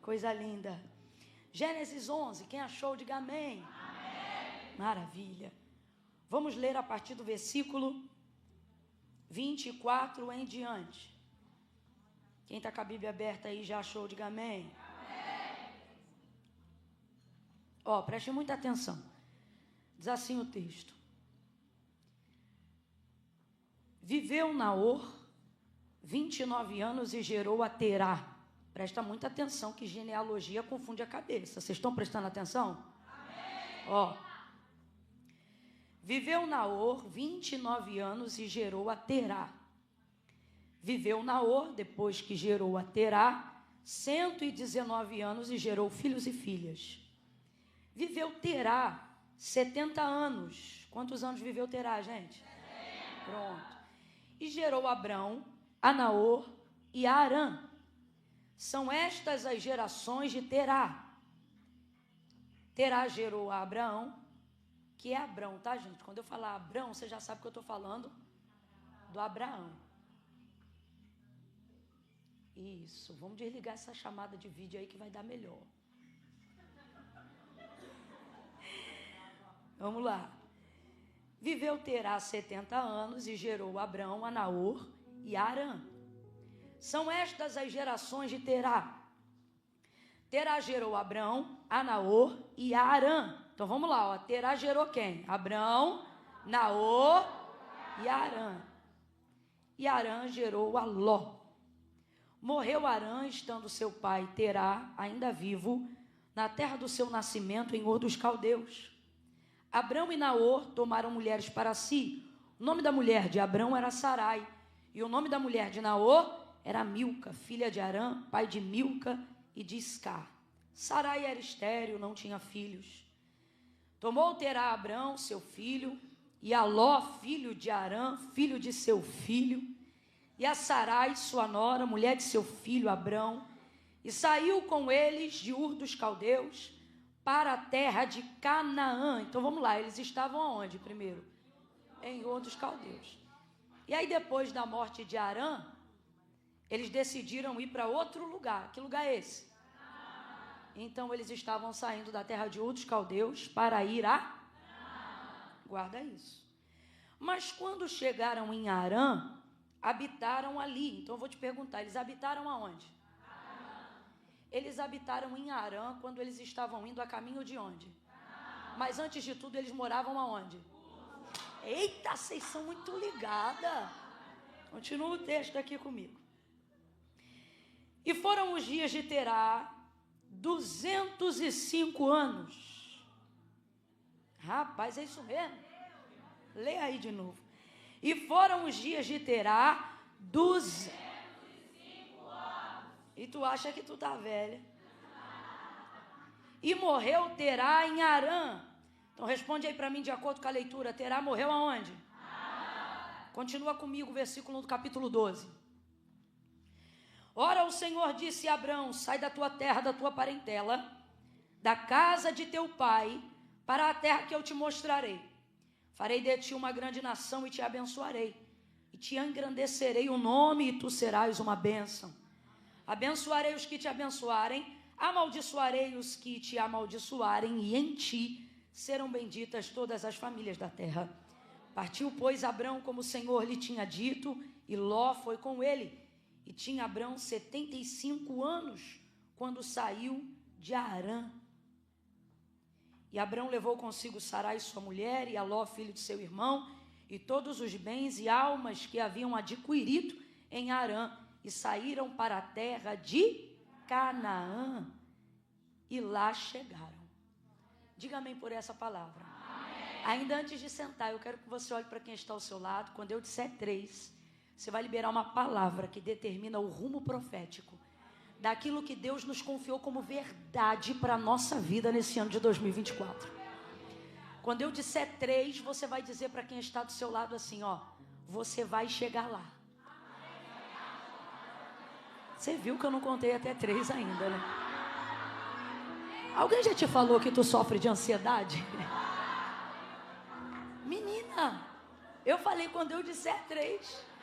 Coisa linda. Gênesis 11, quem achou, diga amém. Amém. Maravilha. Vamos ler a partir do versículo 24 em diante. Quem está com a Bíblia aberta aí já achou, diga amém. Ó, preste muita atenção. Diz assim o texto. Viveu Naor 29 anos e gerou a Terá. Presta muita atenção que genealogia confunde a cabeça. Vocês estão prestando atenção? Amém. Ó. Viveu Naor 29 anos e gerou a Terá. Viveu Naor, depois que gerou a Terá, 119 anos e gerou filhos e filhas. Viveu Terá 70 anos. Quantos anos viveu Terá, gente? 70. Pronto. E gerou Abrão, a Naor e a Arã. São estas as gerações de Terá. Terá gerou a Abraão, que é Abrão, tá, gente? Quando eu falar Abrão, você já sabe que eu estou falando do Abraão. Isso, vamos desligar essa chamada de vídeo aí que vai dar melhor. Vamos lá. Viveu Terá 70 anos e gerou Abrão, a Naor e a Arã. São estas as gerações de Terá. Terá gerou Abrão, a Naor e a Arã. Então vamos lá, ó. Terá gerou quem? Abrão, Naor e Arã. E Arã gerou a Ló. Morreu Arã, estando seu pai Terá ainda vivo, na terra do seu nascimento, em Ur dos Caldeus. Abrão e Naor tomaram mulheres para si. O nome da mulher de Abrão era Sarai, e o nome da mulher de Naor era Milca, filha de Arã, pai de Milca e de Iscar. Sarai era estéril, não tinha filhos. Tomou Terá Abrão, seu filho, e a Ló, filho de Arã, filho de seu filho, e a Sarai, sua nora, mulher de seu filho Abrão, e saiu com eles de Ur dos Caldeus para a terra de Canaã. Então vamos lá, eles estavam aonde primeiro? Em Ur dos Caldeus. E aí depois da morte de Arã, eles decidiram ir para outro lugar. Que lugar é esse? Então eles estavam saindo da terra de Ur dos Caldeus para ir a... Guarda isso. Mas quando chegaram em Arã, habitaram ali. Então eu vou te perguntar, eles habitaram aonde? Eles habitaram em Arã quando eles estavam indo a caminho de onde? Mas antes de tudo eles moravam aonde? Eita, vocês são muito ligadas. Continua o texto aqui comigo. E foram os dias de Terá 205 anos. Rapaz, é isso mesmo? Lê aí de novo. E foram os dias de Terá 205 anos. E tu acha que tu tá velha? E morreu Terá em Arã. Então responde aí para mim de acordo com a leitura. Terá morreu aonde? Continua comigo o versículo do capítulo 12. Ora, o Senhor disse a Abrão: sai da tua terra, da tua parentela, da casa de teu pai, para a terra que eu te mostrarei. Farei de ti uma grande nação e te abençoarei. E te engrandecerei o nome e tu serás uma bênção. Abençoarei os que te abençoarem, amaldiçoarei os que te amaldiçoarem, e em ti serão benditas todas as famílias da terra. Partiu, pois, Abrão como o Senhor lhe tinha dito, e Ló foi com ele. E tinha Abrão 75 anos, quando saiu de Arã. E Abrão levou consigo Sarai, sua mulher, e a Ló, filho de seu irmão, e todos os bens e almas que haviam adquirido em Arã, e saíram para a terra de Canaã, e lá chegaram. Diga amém por essa palavra. Amém. Ainda antes de sentar, eu quero que você olhe para quem está ao seu lado. Quando eu disser 3, você vai liberar uma palavra que determina o rumo profético daquilo que Deus nos confiou como verdade para a nossa vida nesse ano de 2024. Quando eu disser 3, você vai dizer para quem está do seu lado assim, ó: você vai chegar lá. Você viu que eu não contei até 3 ainda, né? Alguém já te falou que tu sofre de ansiedade? Menina, eu falei quando eu disser 3.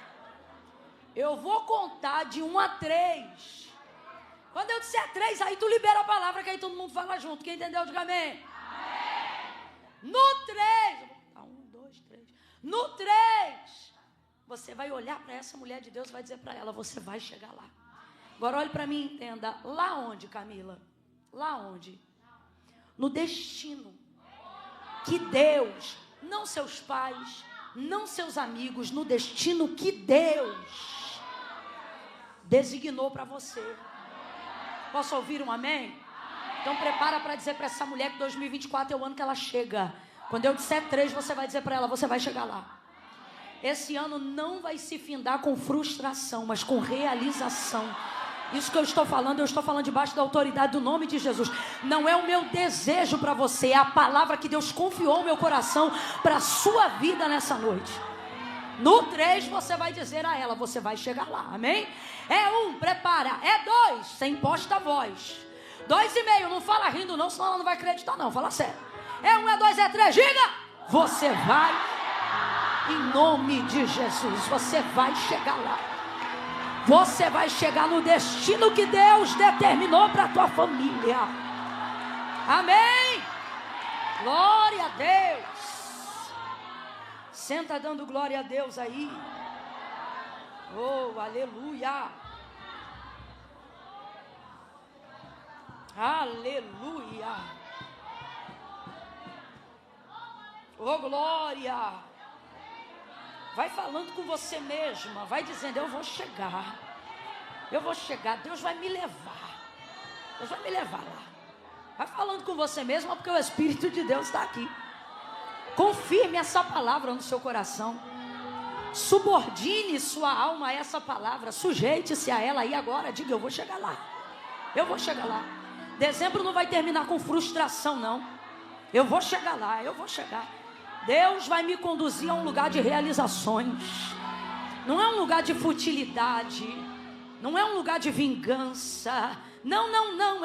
Eu vou contar de 1 a 3. Quando eu disser 3, aí tu libera a palavra, que aí todo mundo fala junto. Quem entendeu, diga amém. No 3, 1, 2, 3. No 3, você vai olhar para essa mulher de Deus e vai dizer para ela, você vai chegar lá. Agora olhe para mim e entenda, lá onde, Camila? Lá onde? No destino que Deus, não seus pais, não seus amigos, no destino que Deus designou para você. Posso ouvir um amém? Então prepara para dizer para essa mulher que 2024 é o ano que ela chega. Quando eu disser 3, você vai dizer para ela, você vai chegar lá. Esse ano não vai se findar com frustração, mas com realização. Isso que eu estou falando debaixo da autoridade do nome de Jesus. Não é o meu desejo para você, é a palavra que Deus confiou no meu coração para a sua vida nessa noite. No 3 você vai dizer a ela, você vai chegar lá, amém? É 1, prepara. É 2, sem imposta voz. 2,5, não fala rindo não, senão ela não vai acreditar não, fala sério. É 1, é 2, é 3, diga! Você vai, em nome de Jesus, você vai chegar lá. Você vai chegar no destino que Deus determinou para a tua família. Amém? Glória a Deus. Senta dando glória a Deus aí. Oh, aleluia. Aleluia. Oh, glória. Vai falando com você mesma, vai dizendo, eu vou chegar, Deus vai me levar, Deus vai me levar lá. Vai falando com você mesma, porque o Espírito de Deus está aqui. Confirme essa palavra no seu coração, subordine sua alma a essa palavra, sujeite-se a ela aí agora, diga, eu vou chegar lá, eu vou chegar lá. Dezembro não vai terminar com frustração não, eu vou chegar lá, eu vou chegar. Deus vai me conduzir a um lugar de realizações. Não é um lugar de futilidade. Não é um lugar de vingança. Não,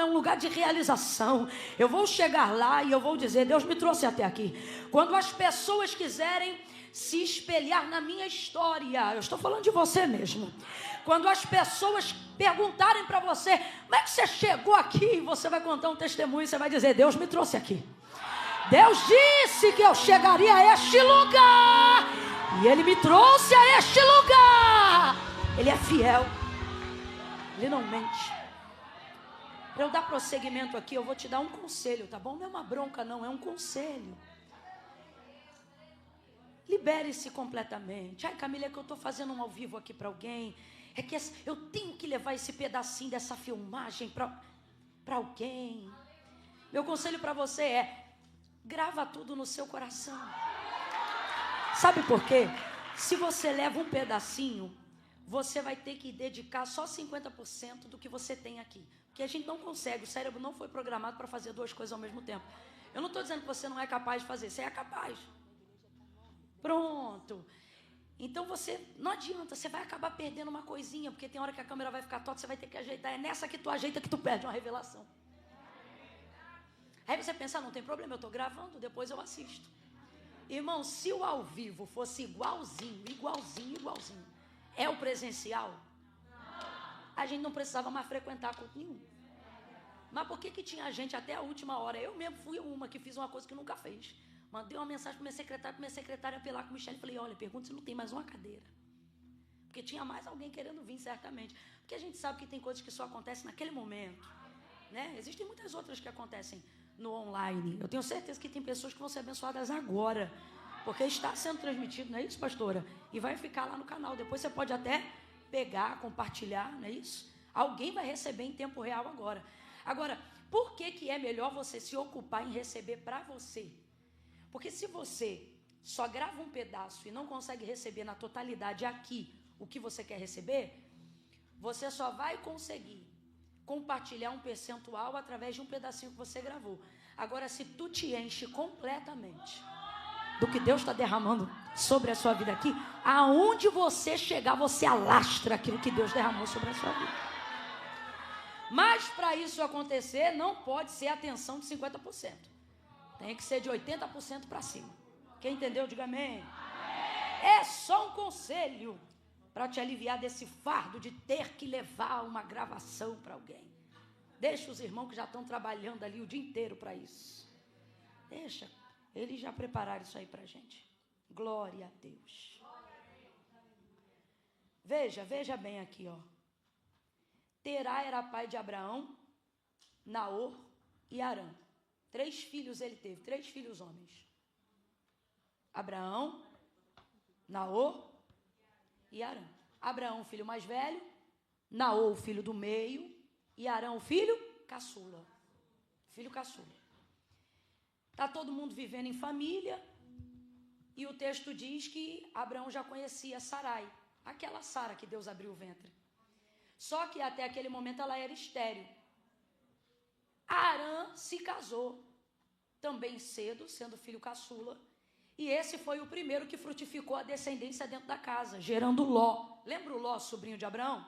é um lugar de realização. Eu vou chegar lá e eu vou dizer, Deus me trouxe até aqui. Quando as pessoas quiserem se espelhar na minha história, eu estou falando de você mesmo. Quando as pessoas perguntarem para você, como é que você chegou aqui? Você vai contar um testemunho e você vai dizer, Deus me trouxe aqui. Deus disse que eu chegaria a este lugar. E Ele me trouxe a este lugar. Ele é fiel. Ele não mente. Para eu dar prosseguimento aqui, eu vou te dar um conselho, tá bom? Não é uma bronca não, é um conselho. Libere-se completamente. Ai, Camila, é que eu estou fazendo um ao vivo aqui para alguém. É que eu tenho que levar esse pedacinho dessa filmagem para alguém. Meu conselho para você é, grava tudo no seu coração. Sabe por quê? Se você leva um pedacinho, você vai ter que dedicar só 50% do que você tem aqui. Porque a gente não consegue, o cérebro não foi programado para fazer 2 coisas ao mesmo tempo. Eu não estou dizendo que você não é capaz de fazer, você é capaz. Pronto. Então você, não adianta, você vai acabar perdendo uma coisinha, porque tem hora que a câmera vai ficar torta, você vai ter que ajeitar. É nessa que tu ajeita que tu perde uma revelação. Aí você pensa, não tem problema, eu estou gravando, depois eu assisto. Irmão, se o ao vivo fosse igualzinho, é o presencial? A gente não precisava mais frequentar culto nenhum. Mas por que tinha gente até a última hora? Eu mesmo fui uma que fiz uma coisa que nunca fez. Mandei uma mensagem para minha secretária apelar com o Michele e falei, olha, pergunta se não tem mais uma cadeira. Porque tinha mais alguém querendo vir, certamente. Porque a gente sabe que tem coisas que só acontecem naquele momento. Né? Existem muitas outras que acontecem no online. Eu tenho certeza que tem pessoas que vão ser abençoadas agora, porque está sendo transmitido, não é isso, pastora? E vai ficar lá no canal. Depois você pode até pegar, compartilhar, não é isso? Alguém vai receber em tempo real agora. Agora, por que é melhor você se ocupar em receber para você? Porque se você só grava um pedaço e não consegue receber na totalidade aqui o que você quer receber, você só vai conseguir compartilhar um percentual através de um pedacinho que você gravou. Agora, se tu te enche completamente do que Deus está derramando sobre a sua vida aqui, aonde você chegar, você alastra aquilo que Deus derramou sobre a sua vida. Mas para isso acontecer, não pode ser atenção de 50%. Tem que ser de 80% para cima. Quem entendeu, diga amém. É só um conselho para te aliviar desse fardo de ter que levar uma gravação para alguém. Deixa os irmãos que já estão trabalhando ali o dia inteiro para isso. Deixa, eles já prepararam isso aí para a gente. Glória a Deus. Veja bem aqui, ó. Terá era pai de Abraão, Naor e Arã. 3 filhos ele teve, 3 filhos homens. Abraão, Naor e Arã. Abraão, o filho mais velho, Naor, o filho do meio, e Arão, o filho caçula. Filho caçula. Está todo mundo vivendo em família, e o texto diz que Abraão já conhecia Sarai, aquela Sara que Deus abriu o ventre. Só que até aquele momento ela era estéril. Arã se casou, também cedo, sendo filho caçula, e esse foi o primeiro que frutificou a descendência dentro da casa, gerando Ló. Lembra o Ló, sobrinho de Abraão?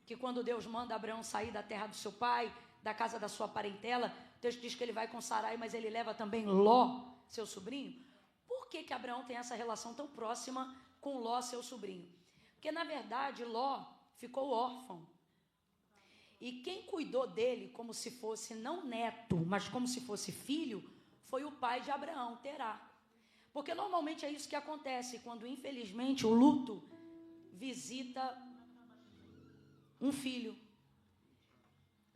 Que quando Deus manda Abraão sair da terra do seu pai, da casa da sua parentela, o texto diz que ele vai com Sarai, mas ele leva também Ló, seu sobrinho. Por que Abraão tem essa relação tão próxima com Ló, seu sobrinho? Porque, na verdade, Ló ficou órfão. E quem cuidou dele como se fosse não neto, mas como se fosse filho, foi o pai de Abraão, Terá. Porque normalmente é isso que acontece quando, infelizmente, o luto visita um filho.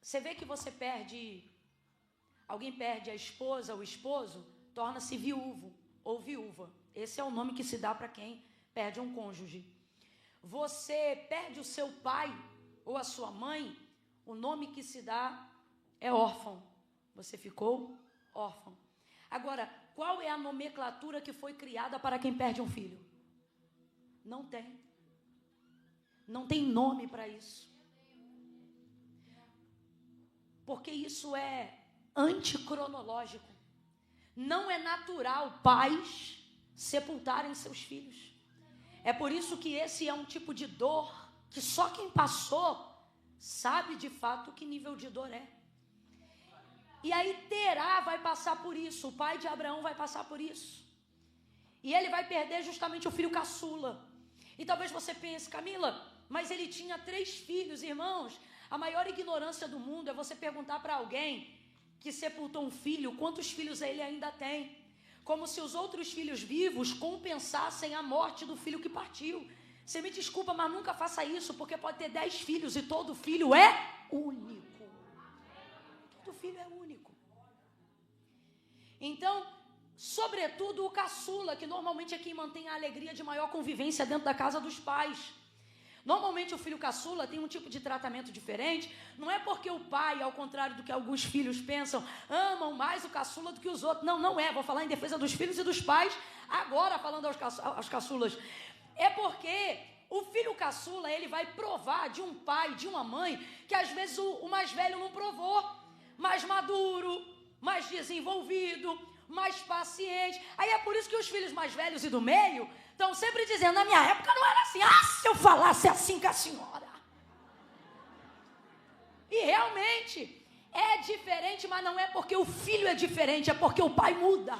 Você vê que você perde, alguém perde a esposa, o esposo, torna-se viúvo ou viúva. Esse é o nome que se dá para quem perde um cônjuge. Você perde o seu pai ou a sua mãe, o nome que se dá é órfão. Você ficou órfão. Agora, qual é a nomenclatura que foi criada para quem perde um filho? Não tem. Não tem nome para isso. Porque isso é anticronológico. Não é natural pais sepultarem seus filhos. É por isso que esse é um tipo de dor que só quem passou sabe de fato que nível de dor é. E aí Terá vai passar por isso, o pai de Abraão vai passar por isso. E ele vai perder justamente o filho caçula. E talvez você pense, Camila, mas ele tinha 3 filhos, irmãos. A maior ignorância do mundo é você perguntar para alguém que sepultou um filho, quantos filhos ele ainda tem. Como se os outros filhos vivos compensassem a morte do filho que partiu. Você me desculpa, mas nunca faça isso, porque pode ter 10 filhos e todo filho é único. Todo filho é único. Então, sobretudo o caçula, que normalmente é quem mantém a alegria de maior convivência dentro da casa dos pais. Normalmente o filho caçula tem um tipo de tratamento diferente. Não é porque o pai, ao contrário do que alguns filhos pensam, amam mais o caçula do que os outros. Não, não é. Vou falar em defesa dos filhos e dos pais, agora falando aos caçulas. É porque o filho caçula, ele vai provar de um pai, de uma mãe, que às vezes o mais velho não provou. Mais maduro, mais desenvolvido, mais paciente. Aí é por isso que os filhos mais velhos e do meio estão sempre dizendo, na minha época não era assim. Ah, se eu falasse assim com a senhora. E realmente é diferente, mas não é porque o filho é diferente, é porque o pai muda.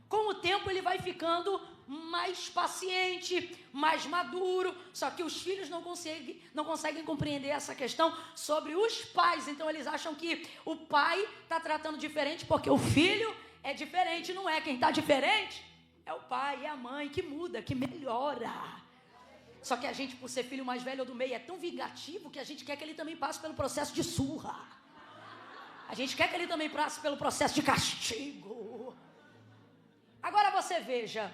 Com o tempo ele vai ficando mais paciente, mais maduro, só que os filhos não conseguem compreender essa questão sobre os pais. Então eles acham que o pai está tratando diferente porque o filho é diferente. Não é, quem está diferente é o pai, é a mãe que muda, que melhora. Só que a gente, por ser filho mais velho ou do meio, é tão vingativo que a gente quer que ele também passe pelo processo de surra. A gente quer que ele também passe pelo processo de castigo. Agora você veja,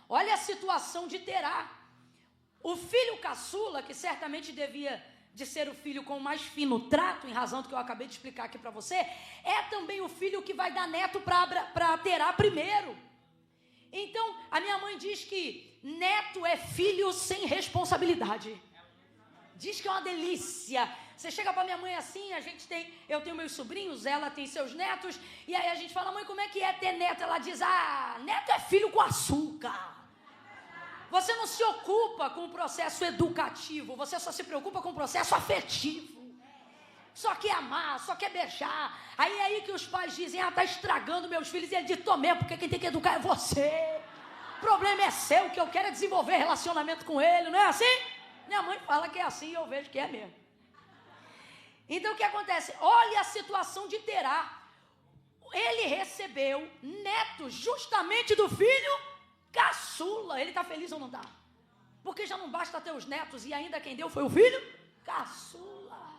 olha a situação de Terá. O filho caçula, que certamente devia de ser o filho com mais fino trato, em razão do que eu acabei de explicar aqui para você, é também o filho que vai dar neto para Terá primeiro. Então, a minha mãe diz que neto é filho sem responsabilidade. Diz que é uma delícia. Você chega para minha mãe assim, eu tenho meus sobrinhos, ela tem seus netos, e aí a gente fala, mãe, como é que é ter neto? Ela diz, neto é filho com açúcar. Você não se ocupa com o processo educativo, você só se preocupa com o processo afetivo. Só quer amar, só quer beijar. Aí é aí que os pais dizem, tá estragando meus filhos. E ele diz, tô mesmo, porque quem tem que educar é você. O problema é seu, o que eu quero é desenvolver relacionamento com ele, não é assim? Minha mãe fala que é assim e eu vejo que é mesmo. Então o que acontece? Olha a situação de Terá. Ele recebeu netos justamente do filho caçula. Ele está feliz ou não está? Porque já não basta ter os netos e ainda quem deu foi o filho caçula.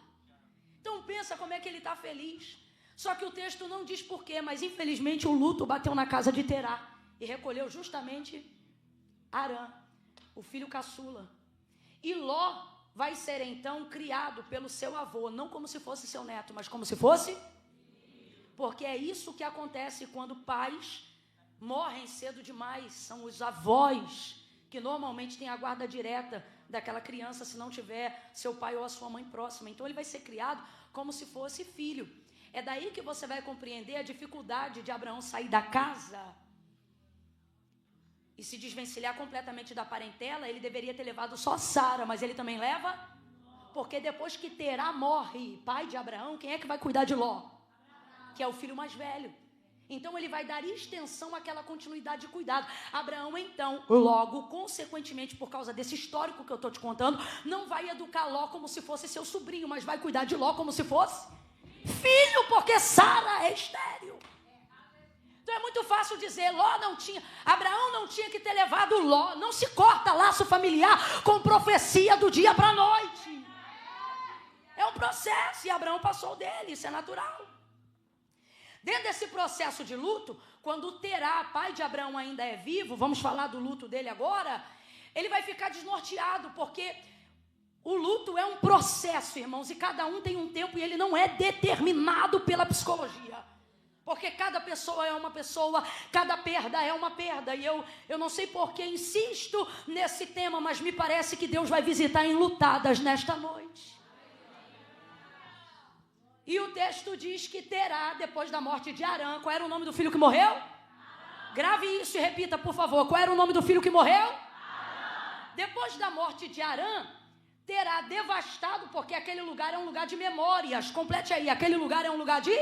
Então pensa como é que ele está feliz. Só que o texto não diz porquê, mas infelizmente o luto bateu na casa de Terá e recolheu justamente Arã, o filho caçula. E Ló vai ser então criado pelo seu avô, não como se fosse seu neto, mas como se fosse... Porque é isso que acontece quando pais morrem cedo demais. São os avós que normalmente têm a guarda direta daquela criança, se não tiver seu pai ou a sua mãe próxima. Então ele vai ser criado como se fosse filho. É daí que você vai compreender a dificuldade de Abraão sair da casa e se desvencilhar completamente da parentela. Ele deveria ter levado só Sara, mas ele também leva, porque depois que Terá morre, pai de Abraão, quem é que vai cuidar de Ló? Que é o filho mais velho. Então ele vai dar extensão àquela continuidade de cuidado. Abraão então, logo, consequentemente, por causa desse histórico que eu estou te contando, não vai educar Ló como se fosse seu sobrinho, mas vai cuidar de Ló como se fosse filho, porque Sara é estéril. Então é muito fácil dizer, Abraão não tinha que ter levado Ló. Não se corta laço familiar com profecia do dia para a noite. É um processo e Abraão passou dele, isso é natural. Dentro desse processo de luto, quando Terá, pai de Abraão, ainda é vivo, vamos falar do luto dele agora, ele vai ficar desnorteado, porque o luto é um processo, irmãos, e cada um tem um tempo e ele não é determinado pela psicologia. Porque cada pessoa é uma pessoa, cada perda é uma perda. E eu não sei por que insisto nesse tema, mas me parece que Deus vai visitar enlutadas nesta noite. E o texto diz que Terá, depois da morte de Arã, qual era o nome do filho que morreu? Arã. Grave isso e repita, por favor. Qual era o nome do filho que morreu? Arã. Depois da morte de Arã, Terá devastado, porque aquele lugar é um lugar de memórias. Complete aí, aquele lugar é um lugar de...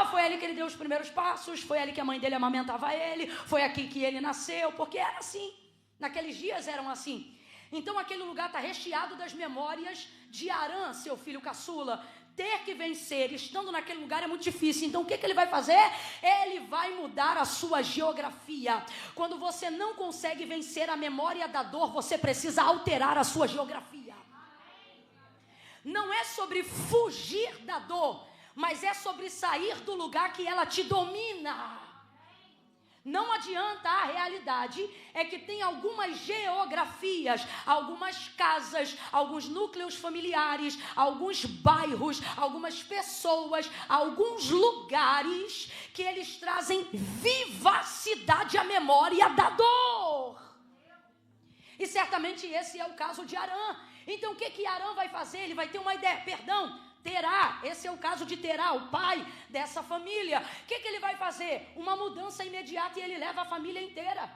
foi ali que ele deu os primeiros passos, foi ali que a mãe dele amamentava ele, foi aqui que ele nasceu, porque era assim. Naqueles dias eram assim. Então aquele lugar está recheado das memórias de Arã, seu filho caçula. Ter que vencer, estando naquele lugar é muito difícil. Então o que ele vai fazer? Ele vai mudar a sua geografia. Quando você não consegue vencer a memória da dor, você precisa alterar a sua geografia. Não é sobre fugir da dor, mas é sobre sair do lugar que ela te domina. Não adianta, a realidade é que tem algumas geografias, algumas casas, alguns núcleos familiares, alguns bairros, algumas pessoas, alguns lugares que eles trazem vivacidade à memória da dor. E certamente esse é o caso de Arã. Então o que Arã vai fazer? Ele vai ter uma ideia, Terá, esse é o caso de Terá, o pai dessa família. O que ele vai fazer? Uma mudança imediata e ele leva a família inteira.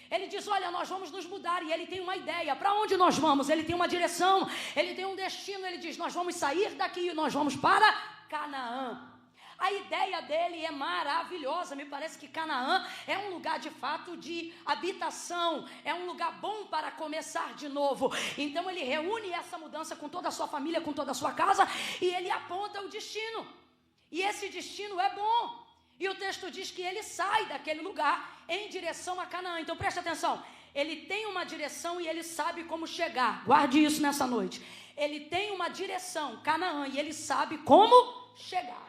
Ele diz, olha, nós vamos nos mudar. E ele tem uma ideia, para onde nós vamos? Ele tem uma direção, ele tem um destino. Ele diz, nós vamos sair daqui e nós vamos para Canaã. A ideia dele é maravilhosa. Me parece que Canaã é um lugar de fato de habitação, é um lugar bom para começar de novo. Então ele reúne essa mudança com toda a sua família, com toda a sua casa, e ele aponta o destino. E esse destino é bom. E o texto diz que ele sai daquele lugar em direção a Canaã. Então preste atenção, ele tem uma direção e ele sabe como chegar. Guarde isso nessa noite. Ele tem uma direção, Canaã, e ele sabe como chegar.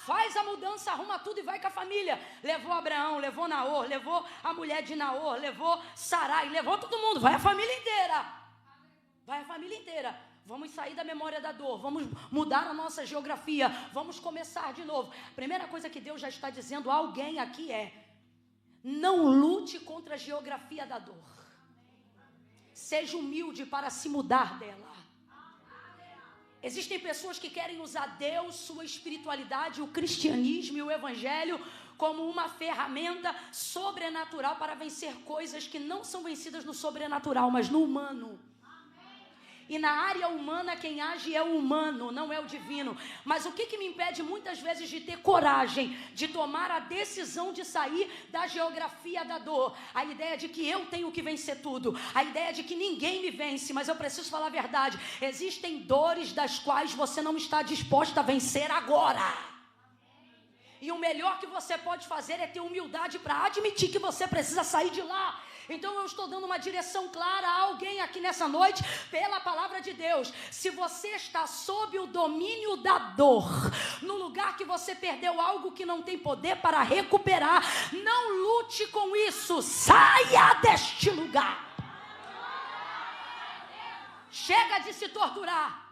Faz a mudança, arruma tudo e vai com a família. Levou Abraão, levou Naor, levou a mulher de Naor, levou Sarai, levou todo mundo. Vai a família inteira. Vai a família inteira. Vamos sair da memória da dor, vamos mudar a nossa geografia, vamos começar de novo. A primeira coisa que Deus já está dizendo a alguém aqui é: não lute contra a geografia da dor. Seja humilde para se mudar dela. Existem pessoas que querem usar Deus, sua espiritualidade, o cristianismo e o evangelho como uma ferramenta sobrenatural para vencer coisas que não são vencidas no sobrenatural, mas no humano. E na área humana, quem age é o humano, não é o divino. Mas o que me impede muitas vezes de ter coragem, de tomar a decisão de sair da geografia da dor? A ideia de que eu tenho que vencer tudo. A ideia de que ninguém me vence, mas eu preciso falar a verdade. Existem dores das quais você não está disposta a vencer agora. E o melhor que você pode fazer é ter humildade para admitir que você precisa sair de lá. Então eu estou dando uma direção clara a alguém aqui nessa noite, pela palavra de Deus. Se você está sob o domínio da dor, no lugar que você perdeu algo que não tem poder para recuperar, não lute com isso, saia deste lugar. Chega de se torturar.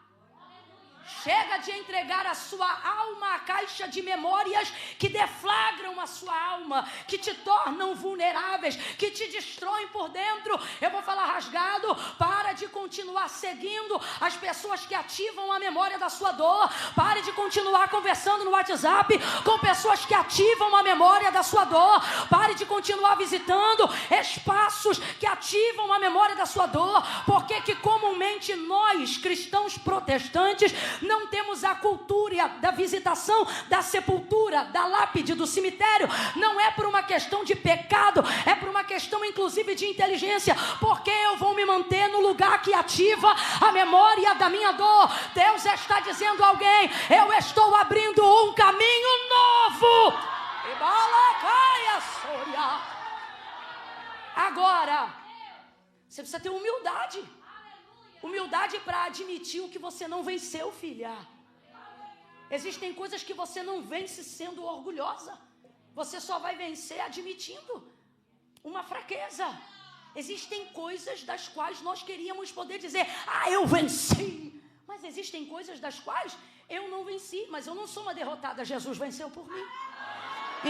Chega de entregar a sua alma à caixa de memórias que deflagram a sua alma, que te tornam vulneráveis, que te destroem por dentro. Eu vou falar rasgado. Para de continuar seguindo as pessoas que ativam a memória da sua dor. Pare de continuar conversando no WhatsApp com pessoas que ativam a memória da sua dor. Pare de continuar visitando espaços que ativam a memória da sua dor. Porque que comumente nós, cristãos protestantes, não temos a cultura da visitação, da sepultura, da lápide, do cemitério. Não é por uma questão de pecado, é por uma questão inclusive de inteligência. Porque eu vou me manter no lugar que ativa a memória da minha dor. Deus está dizendo a alguém: eu estou abrindo um caminho novo. Agora, você precisa ter humildade. Humildade para admitir o que você não venceu, filha. Existem coisas que você não vence sendo orgulhosa. Você só vai vencer admitindo uma fraqueza. Existem coisas das quais nós queríamos poder dizer: eu venci. Mas existem coisas das quais eu não venci, mas eu não sou uma derrotada. Jesus venceu por mim.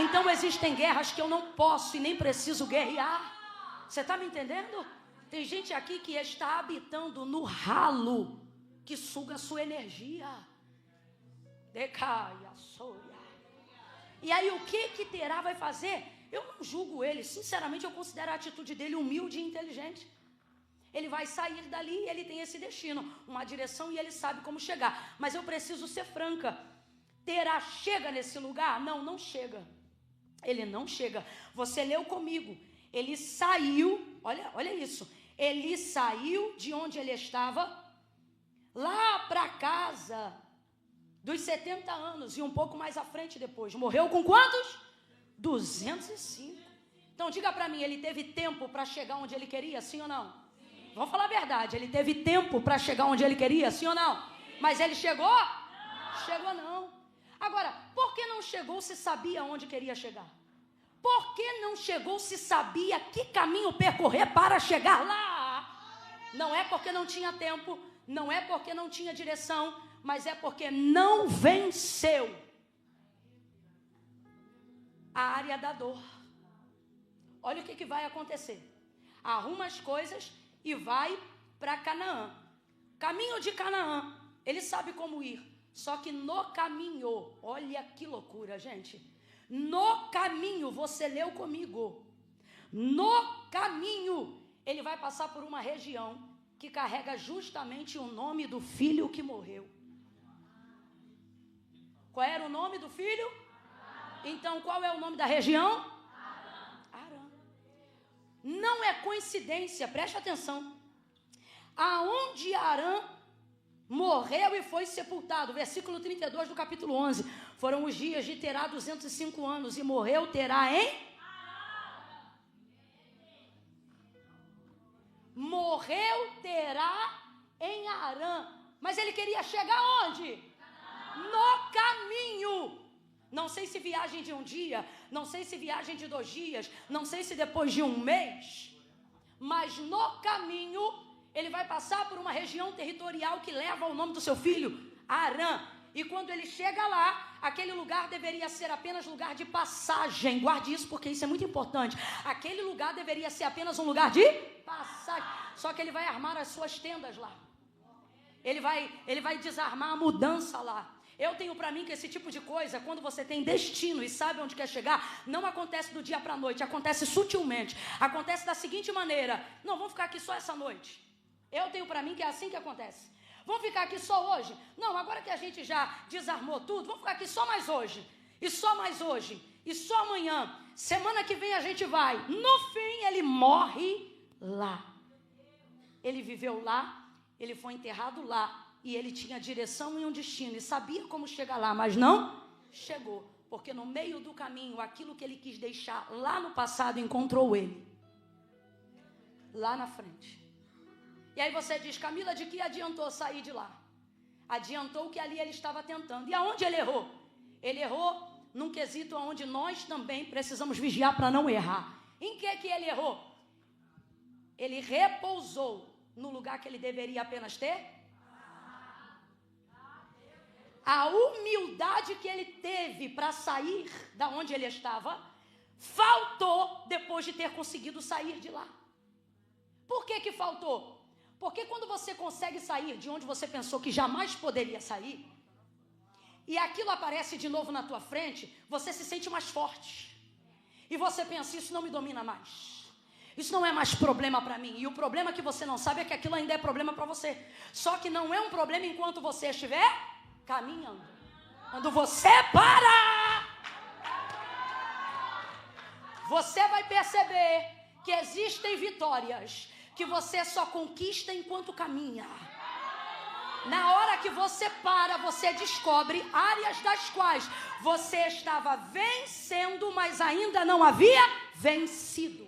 Então existem guerras que eu não posso e nem preciso guerrear. Você está me entendendo? Tem gente aqui que está habitando no ralo que suga a sua energia. Decaia, soia. E aí o que Terá vai fazer? Eu não julgo ele. Sinceramente, eu considero a atitude dele humilde e inteligente. Ele vai sair dali e ele tem esse destino, uma direção, e ele sabe como chegar. Mas eu preciso ser franca. Terá chega nesse lugar? Não, não chega. Ele não chega. Você leu comigo. Ele saiu, olha isso. Ele saiu de onde ele estava, lá para casa dos 70 anos, e um pouco mais à frente depois. Morreu com quantos? 205. Então diga para mim, ele teve tempo para chegar onde ele queria, sim ou não? Sim. Vamos falar a verdade, ele teve tempo para chegar onde ele queria, sim ou não? Sim. Mas ele chegou? Não. Chegou não. Agora, por que não chegou se sabia onde queria chegar? Por que não chegou se sabia que caminho percorrer para chegar lá? Não é porque não tinha tempo, não é porque não tinha direção, mas é porque não venceu a área da dor. Olha o que vai acontecer. Arruma as coisas e vai para Canaã. Caminho de Canaã, ele sabe como ir. Só que no caminho, olha que loucura, gente. No caminho, você leu comigo. No caminho, ele vai passar por uma região que carrega justamente o nome do filho que morreu. Qual era o nome do filho? Então, qual é o nome da região? Arã. Não é coincidência, preste atenção. Aonde Arã morreu e foi sepultado, versículo 32 do capítulo 11. Foram os dias de Terá 205 anos e morreu Terá em? Morreu Terá em Arã. Mas ele queria chegar onde? No caminho. Não sei se viagem de um dia, não sei se viagem de 2 dias, não sei se depois de 1 mês, mas no caminho ele vai passar por uma região territorial que leva o nome do seu filho, Arã. E quando ele chega lá, aquele lugar deveria ser apenas lugar de passagem. Guarde isso porque isso é muito importante. Aquele lugar deveria ser apenas um lugar de passagem. Só que ele vai armar as suas tendas lá. Ele vai desarmar a mudança lá. Eu tenho para mim que esse tipo de coisa, quando você tem destino e sabe onde quer chegar, não acontece do dia para a noite, acontece sutilmente. Acontece da seguinte maneira: não, vamos ficar aqui só essa noite. Eu tenho para mim que é assim que acontece. Vamos ficar aqui só hoje? Não, agora que a gente já desarmou tudo, vamos ficar aqui só mais hoje. E só mais hoje. E só amanhã. Semana que vem a gente vai. No fim, ele morre lá. Ele viveu lá, ele foi enterrado lá. E ele tinha direção e um destino. E sabia como chegar lá, mas não chegou. Porque no meio do caminho, aquilo que ele quis deixar lá no passado encontrou ele. Lá na frente. E aí você diz, Camila, de que adiantou sair de lá? Adiantou que ali ele estava tentando. E aonde ele errou? Ele errou num quesito onde nós também precisamos vigiar para não errar. Em que ele errou? Ele repousou no lugar que ele deveria apenas ter? A humildade que ele teve para sair da onde ele estava, faltou depois de ter conseguido sair de lá. Por que faltou? Porque quando você consegue sair de onde você pensou que jamais poderia sair, e aquilo aparece de novo na tua frente, você se sente mais forte. E você pensa, isso não me domina mais. Isso não é mais problema para mim. E o problema que você não sabe é que aquilo ainda é problema para você. Só que não é um problema enquanto você estiver caminhando. Quando você para, você vai perceber que existem vitórias que você só conquista enquanto caminha. Na hora que você para, você descobre áreas das quais você estava vencendo, mas ainda não havia vencido.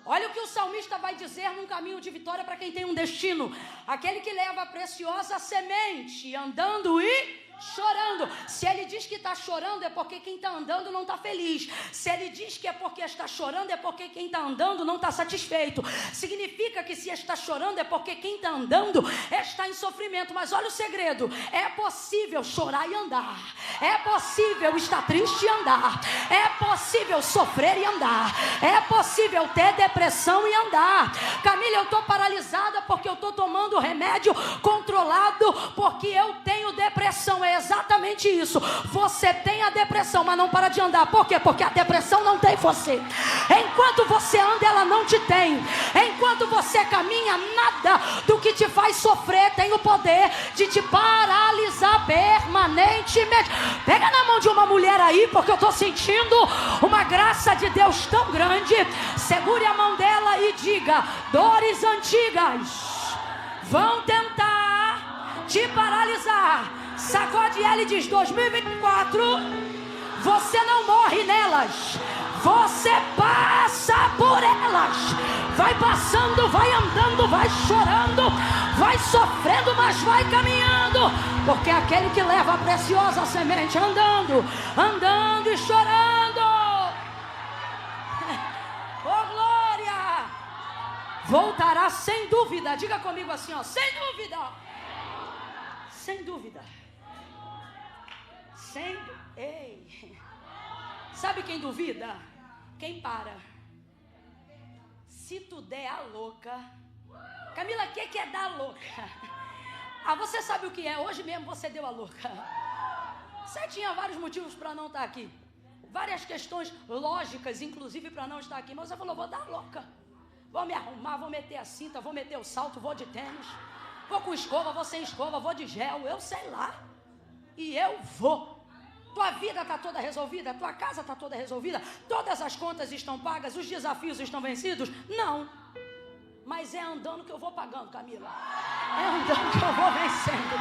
Olha o que o salmista vai dizer num caminho de vitória para quem tem um destino. Aquele que leva a preciosa semente, andando e chorando. Se ele diz que está chorando, é porque quem está andando não está feliz. Se ele diz que é porque está chorando, é porque quem está andando não está satisfeito. Significa que se está chorando, é porque quem está andando está em sofrimento. Mas olha o segredo: é possível chorar e andar. É possível estar triste e andar. É possível sofrer e andar. É possível ter depressão e andar. Camila, eu estou paralisada porque eu estou tomando remédio controlado porque eu tenho depressão. É exatamente isso. Você tem a depressão, mas não para de andar. Por quê? Porque a depressão não tem você. Enquanto você anda, ela não te tem. Enquanto você caminha, nada do que te faz sofrer tem o poder de te paralisar permanentemente. Pega na mão de uma mulher aí, porque eu estou sentindo uma graça de Deus tão grande. Segure a mão dela e diga: dores antigas vão tentar te paralisar. Sacode ela e diz: 2024, você não morre nelas, você passa por elas. Vai passando, vai andando, vai chorando, vai sofrendo, mas vai caminhando. Porque aquele que leva a preciosa semente andando, andando e chorando, oh glória, voltará sem dúvida. Diga comigo assim, ó, sem dúvida. Sem dúvida. Ei. Sabe quem duvida? Quem para. Se tu der a louca. Camila, o que é dar a louca? Você sabe o que é? Hoje mesmo você deu a louca. Você tinha vários motivos para não estar aqui. Várias questões lógicas, inclusive, para não estar aqui. Mas você falou, vou dar a louca. Vou me arrumar, vou meter a cinta, vou meter o salto, vou de tênis. Vou com escova, vou sem escova, vou de gel, eu sei lá. E eu vou. Tua vida está toda resolvida, tua casa está toda resolvida, todas as contas estão pagas, os desafios estão vencidos? Não. Mas é andando que eu vou pagando, Camila. É andando que eu vou vencendo.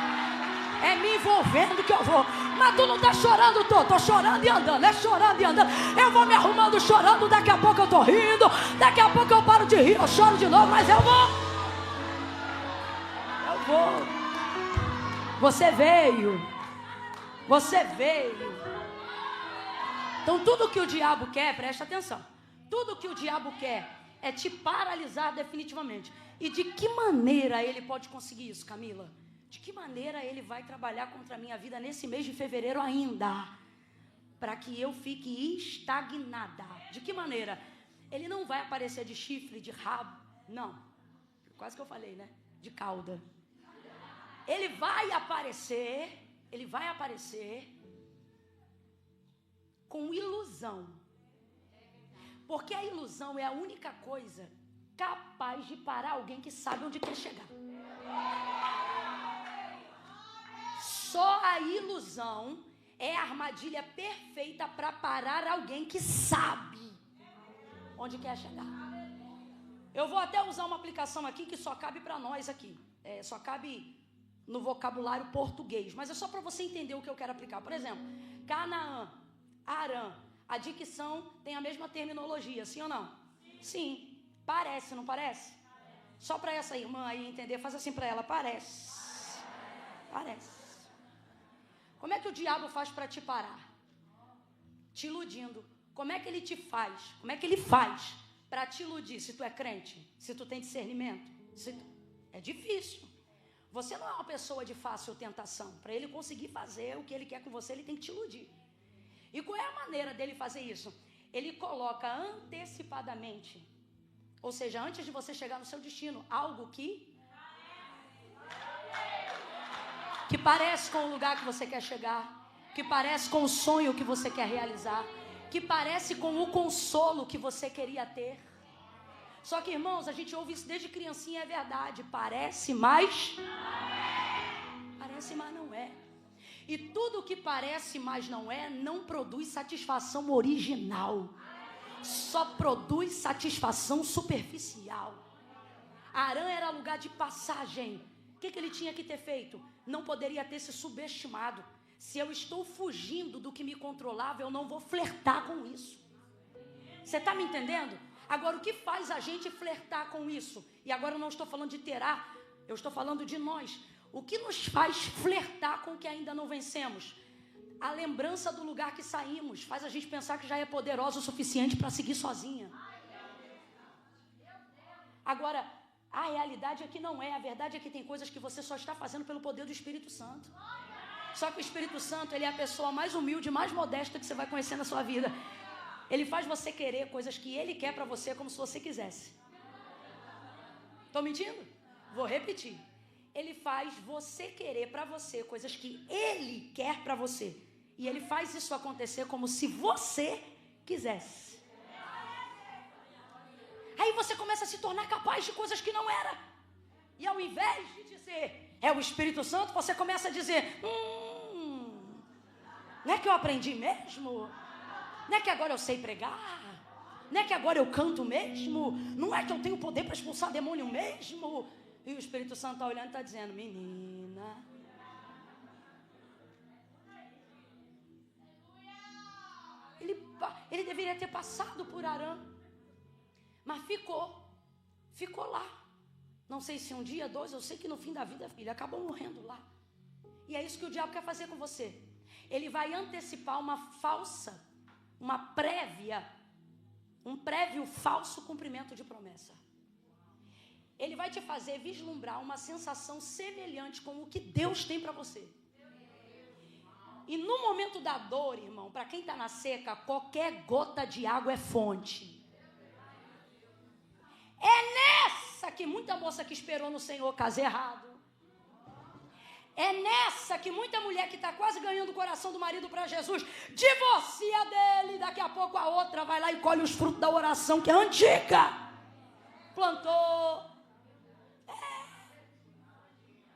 É me envolvendo que eu vou. Mas tu não está chorando, tô chorando e andando. É chorando e andando. Eu vou me arrumando chorando, daqui a pouco eu estou rindo, daqui a pouco eu paro de rir, eu choro de novo, mas eu vou. Você veio. Então tudo que o diabo quer, presta atenção, tudo que o diabo quer é te paralisar definitivamente. E de que maneira ele pode conseguir isso, Camila? De que maneira ele vai trabalhar contra a minha vida nesse mês de fevereiro ainda? Para que eu fique estagnada. De que maneira? Ele não vai aparecer de chifre, de rabo, não. Quase que eu falei, né? De cauda. Ele vai aparecer com ilusão. Porque a ilusão é a única coisa capaz de parar alguém que sabe onde quer chegar. Só a ilusão é a armadilha perfeita para parar alguém que sabe onde quer chegar. Eu vou até usar uma aplicação aqui que só cabe para nós aqui. Só cabe no vocabulário português. Mas é só para você entender o que eu quero aplicar. Por exemplo, Canaã, Arã. A dicção tem a mesma terminologia, sim ou não? Sim. Parece, não parece? Só para essa irmã aí entender, faz assim para ela. Parece. Como é que o diabo faz para te parar? Te iludindo. Como é que ele te faz? Como é que ele faz para te iludir? Se tu é crente, se tu tem discernimento, é difícil. Você não é uma pessoa de fácil tentação. Para ele conseguir fazer o que ele quer com você, ele tem que te iludir. E qual é a maneira dele fazer isso? Ele coloca antecipadamente, ou seja, antes de você chegar no seu destino, algo que parece com o lugar que você quer chegar, que parece com o sonho que você quer realizar, que parece com o consolo que você queria ter. Só que, irmãos, a gente ouve isso desde criancinha, é verdade. Parece, mas não é. E tudo que parece, mas não é, não produz satisfação original. Só produz satisfação superficial. Arã era lugar de passagem. O que ele tinha que ter feito? Não poderia ter se subestimado. Se eu estou fugindo do que me controlava, eu não vou flertar com isso. Você está me entendendo? Agora, o que faz a gente flertar com isso? E agora eu não estou falando de terá, eu estou falando de nós. O que nos faz flertar com o que ainda não vencemos? A lembrança do lugar que saímos faz a gente pensar que já é poderosa o suficiente para seguir sozinha. Agora, a realidade é que não é. A verdade é que tem coisas que você só está fazendo pelo poder do Espírito Santo. Só que o Espírito Santo, ele é a pessoa mais humilde, mais modesta que você vai conhecer na sua vida. Ele faz você querer coisas que ele quer para você como se você quisesse. Estou mentindo? Vou repetir. Ele faz você querer para você coisas que ele quer para você. E ele faz isso acontecer como se você quisesse. Aí você começa a se tornar capaz de coisas que não era. E ao invés de dizer, é o Espírito Santo, você começa a dizer, não é que eu aprendi mesmo? Não é que agora eu sei pregar? Não é que agora eu canto mesmo? Não é que eu tenho poder para expulsar demônio mesmo? E o Espírito Santo está olhando e está dizendo, menina, ele deveria ter passado por Arã, mas ficou lá. Não sei se um dia, 2, eu sei que no fim da vida, ele acabou morrendo lá. E é isso que o diabo quer fazer com você. Ele vai antecipar um prévio falso cumprimento de promessa. Ele vai te fazer vislumbrar uma sensação semelhante com o que Deus tem para você. E no momento da dor, irmão, para quem está na seca, qualquer gota de água é fonte. É nessa que muita moça que esperou no Senhor casa errado. É nessa que muita mulher que está quase ganhando o coração do marido para Jesus, divorcia dele, daqui a pouco a outra vai lá e colhe os frutos da oração que é antiga. Plantou.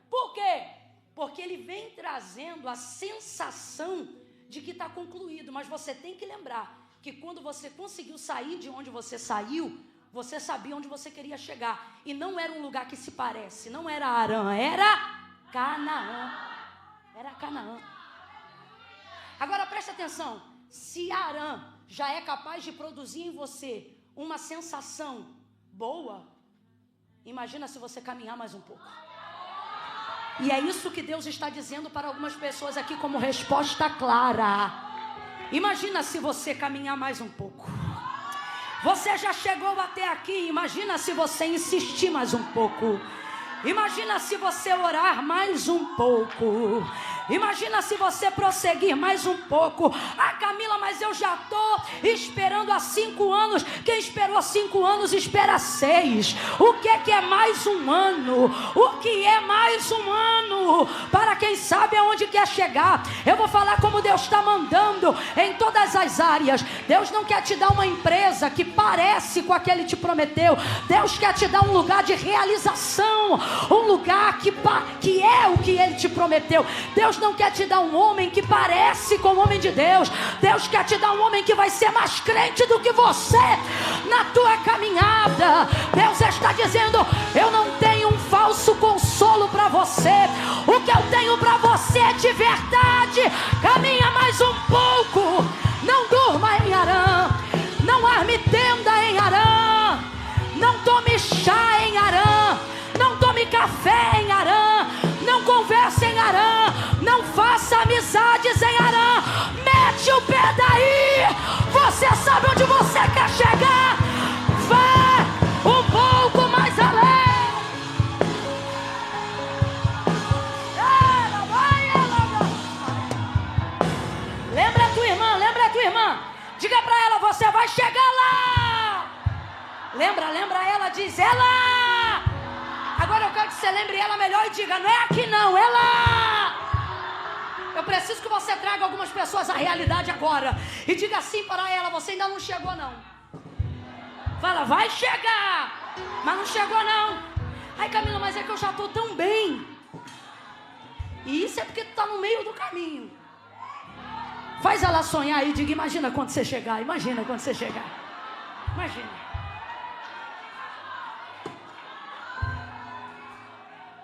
Por quê? Porque ele vem trazendo a sensação de que está concluído. Mas você tem que lembrar que quando você conseguiu sair de onde você saiu, você sabia onde você queria chegar. E não era um lugar que se parece, não era Arã, era Canaã. Era Canaã. Agora preste atenção. Se Arã já é capaz de produzir em você uma sensação boa, imagina se você caminhar mais um pouco. E é isso que Deus está dizendo para algumas pessoas aqui como resposta clara. Imagina se você caminhar mais um pouco. Você já chegou até aqui, imagina se você insistir mais um pouco. Imagina se você orar mais um pouco. Imagina se você prosseguir mais um pouco. Ah, Camila, mas eu já estou esperando há 5 anos. Quem esperou 5 anos, espera 6. O que é mais um ano? O que é mais um ano? Para quem sabe aonde quer chegar. Eu vou falar como Deus está mandando em todas as áreas. Deus não quer te dar uma empresa que parece com a que Ele te prometeu. Deus quer te dar um lugar de realização, um lugar que é o que Ele te prometeu. Deus não quer te dar um homem que parece com o homem de Deus. Deus quer te dar um homem que vai ser mais crente do que você na tua caminhada. Deus está dizendo: eu não tenho um falso consolo para você. O que eu tenho para você é de verdade. Caminha mais um pouco. Não durma em Harã. Não arme tenda em Harã. Não tome chá em Harã. Não tome café em Harã. Não converse em Harã. Não faça amizades em Harã. Mete o pé daí. Você sabe onde você quer chegar. Vá um pouco mais além. Lembra a tua irmã, lembra a tua irmã. Diga pra ela: você vai chegar lá. Lembra ela, diz: é lá. Agora eu quero que você lembre ela melhor e diga: não é aqui não, é lá. Eu preciso que você traga algumas pessoas à realidade agora. E diga assim para ela: você ainda não chegou não. Fala: vai chegar. Mas não chegou não. Ai, Camila, mas é que eu já estou tão bem. E isso é porque tu está no meio do caminho. Faz ela sonhar e diga: imagina quando você chegar. Imagina quando você chegar. Imagina.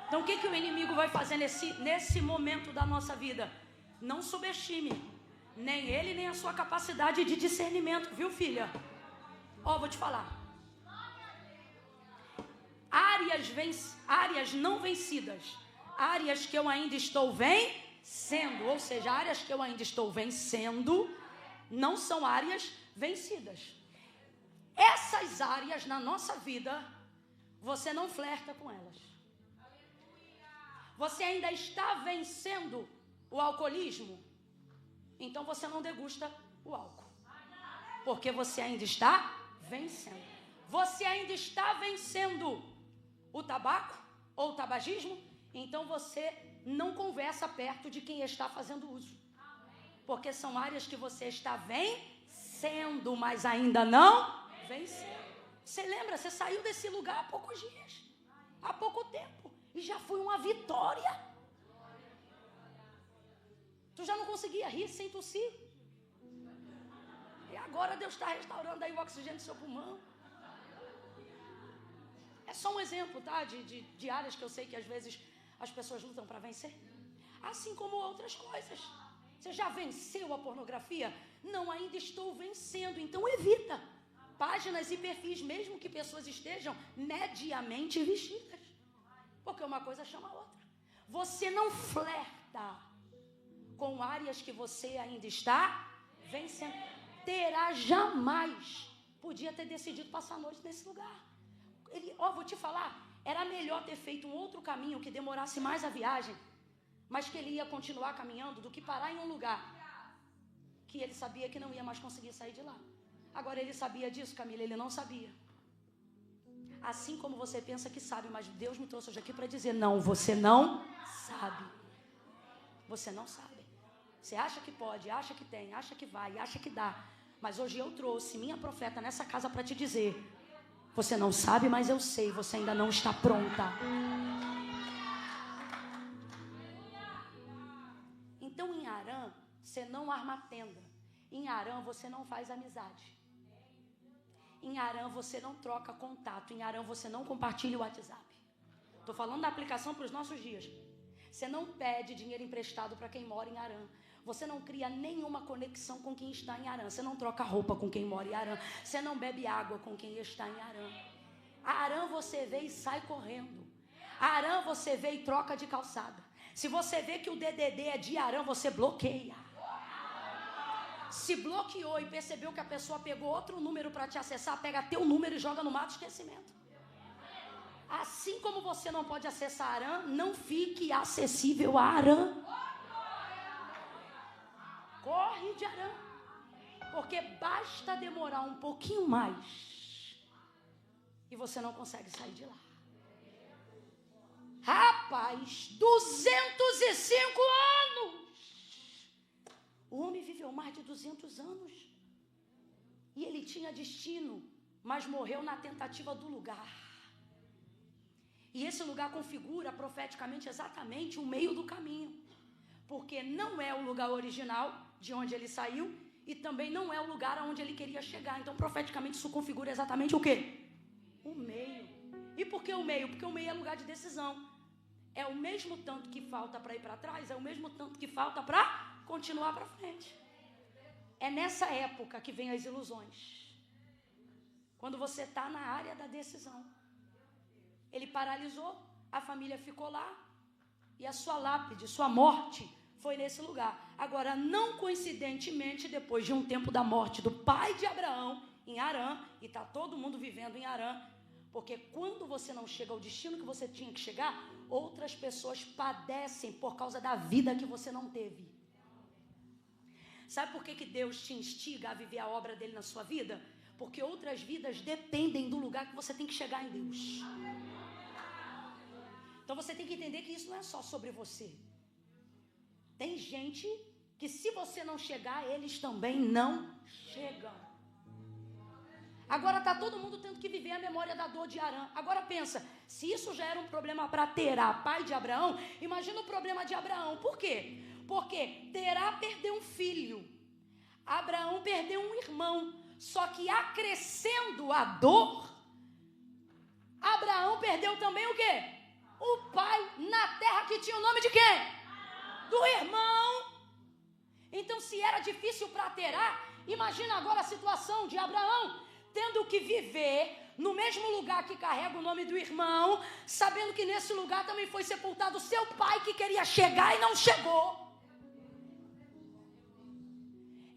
Então o que o inimigo vai fazer nesse momento da nossa vida? Não subestime nem ele, nem a sua capacidade de discernimento, viu, filha? Vou te falar. Áreas não vencidas. Áreas que eu ainda estou vencendo. Ou seja, áreas que eu ainda estou vencendo não são áreas vencidas. Essas áreas na nossa vida, você não flerta com elas. Você ainda está vencendo o alcoolismo? Então você não degusta o álcool. Porque você ainda está vencendo. Você ainda está vencendo o tabaco ou o tabagismo? Então você não conversa perto de quem está fazendo uso. Porque são áreas que você está vencendo, mas ainda não venceu. Você lembra? Você saiu desse lugar há poucos dias. Há pouco tempo. E já foi uma vitória. Tu já não conseguia rir sem tossir. E agora Deus está restaurando aí o oxigênio do seu pulmão. É só um exemplo, tá? De áreas que eu sei que às vezes as pessoas lutam para vencer. Assim como outras coisas. Você já venceu a pornografia? Não, ainda estou vencendo. Então evita páginas e perfis, mesmo que pessoas estejam mediamente vestidas. Porque uma coisa chama a outra. Você não flerta com áreas que você ainda está vencendo. Terá jamais. Podia ter decidido passar a noite nesse lugar. Vou te falar. Era melhor ter feito um outro caminho que demorasse mais a viagem, mas que ele ia continuar caminhando, do que parar em um lugar que ele sabia que não ia mais conseguir sair de lá. Agora, ele sabia disso, Camila? Ele não sabia. Assim como você pensa que sabe, mas Deus me trouxe hoje aqui para dizer: não, você não sabe. Você não sabe. Você acha que pode, acha que tem, acha que vai, acha que dá. Mas hoje eu trouxe minha profeta nessa casa para te dizer: você não sabe, mas eu sei, você ainda não está pronta. Então em Harã, você não arma tenda. Em Harã, você não faz amizade. Em Harã, você não troca contato. Em Harã, você não compartilha o WhatsApp. Estou falando da aplicação para os nossos dias. Você não pede dinheiro emprestado para quem mora em Harã. Você não cria nenhuma conexão com quem está em Harã. Você não troca roupa com quem mora em Harã. Você não bebe água com quem está em Harã. Harã você vê e sai correndo. Harã você vê e troca de calçada. Se você vê que o DDD é de Harã, você bloqueia. Se bloqueou e percebeu que a pessoa pegou outro número para te acessar, pega teu número e joga no mato de esquecimento. Assim como você não pode acessar Harã, não fique acessível a Harã. Corre de Harã. Porque basta demorar um pouquinho mais e você não consegue sair de lá. Rapaz, 205 ele tinha destino, mas morreu na tentativa do lugar. E esse lugar configura profeticamente exatamente o meio do caminho. Porque não é o lugar original de onde ele saiu e também não é o lugar aonde ele queria chegar. Então, profeticamente, isso configura exatamente o quê? O meio. E por que o meio? Porque o meio é lugar de decisão. É o mesmo tanto que falta para ir para trás, é o mesmo tanto que falta para continuar para frente. É nessa época que vem as ilusões. Quando você está na área da decisão. Ele paralisou, a família ficou lá e a sua lápide, sua morte foi nesse lugar. Agora, não coincidentemente, depois de um tempo da morte do pai de Abraão, em Harã, e está todo mundo vivendo em Harã, porque quando você não chega ao destino que você tinha que chegar, outras pessoas padecem por causa da vida que você não teve. Sabe por que Deus te instiga a viver a obra dele na sua vida? Porque outras vidas dependem do lugar que você tem que chegar em Deus. Então você tem que entender que isso não é só sobre você. Tem gente que se você não chegar, eles também não chegam. Agora está todo mundo tendo que viver a memória da dor de Harã. Agora pensa, se isso já era um problema para Terá, pai de Abraão, imagina o problema de Abraão. Por quê? Porque Terá perdeu um filho, Abraão perdeu um irmão. Só que acrescendo a dor, Abraão perdeu também o quê? O pai na terra que tinha o nome de quem? Do irmão. Então, se era difícil para Terá, imagina agora a situação de Abraão, tendo que viver no mesmo lugar que carrega o nome do irmão, sabendo que nesse lugar também foi sepultado seu pai que queria chegar e não chegou.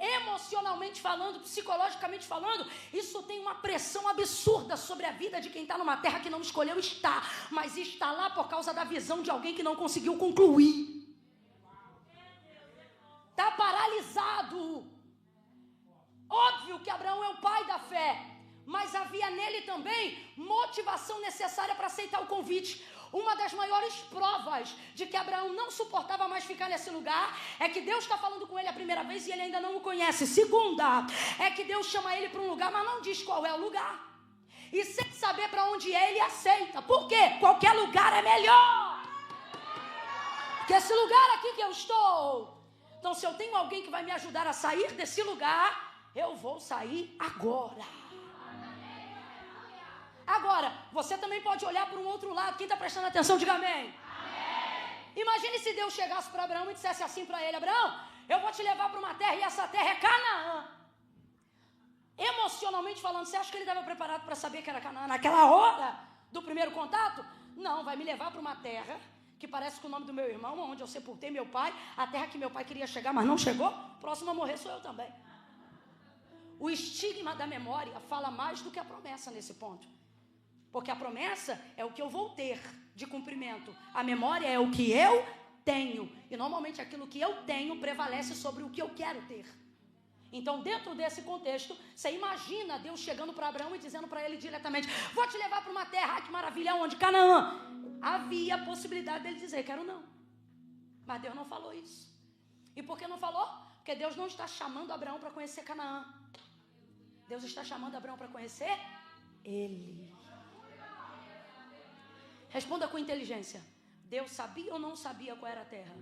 Emocionalmente falando, psicologicamente falando, isso tem uma pressão absurda sobre a vida de quem está numa terra que não escolheu estar, mas está lá por causa da visão de alguém que não conseguiu concluir. Está paralisado. Óbvio que Abraão é o pai da fé, mas havia nele também motivação necessária para aceitar o convite. Uma das maiores provas de que Abraão não suportava mais ficar nesse lugar é que Deus está falando com ele a primeira vez e ele ainda não o conhece. Segunda, é que Deus chama ele para um lugar, mas não diz qual é o lugar. E sem saber para onde é, ele aceita. Por quê? Qualquer lugar é melhor que esse lugar aqui que eu estou. Então, se eu tenho alguém que vai me ajudar a sair desse lugar, eu vou sair agora. Agora, você também pode olhar para um outro lado. Quem está prestando atenção, diga amém. Amém. Imagine se Deus chegasse para Abraão e dissesse assim para ele: Abraão, eu vou te levar para uma terra e essa terra é Canaã. Emocionalmente falando, você acha que ele estava preparado para saber que era Canaã naquela hora do primeiro contato? Não, vai me levar para uma terra que parece com o nome do meu irmão, onde eu sepultei meu pai, a terra que meu pai queria chegar, mas não chegou. Próximo a morrer sou eu também. O estigma da memória fala mais do que a promessa nesse ponto. Porque a promessa é o que eu vou ter de cumprimento. A memória é o que eu tenho. E normalmente aquilo que eu tenho prevalece sobre o que eu quero ter. Então, dentro desse contexto, você imagina Deus chegando para Abraão e dizendo para ele diretamente: vou te levar para uma terra, que maravilha, onde? Canaã. Havia a possibilidade dele dizer: quero não. Mas Deus não falou isso. E por que não falou? Porque Deus não está chamando Abraão para conhecer Canaã. Deus está chamando Abraão para conhecer ele. Responda com inteligência. Deus sabia ou não sabia qual era a terra?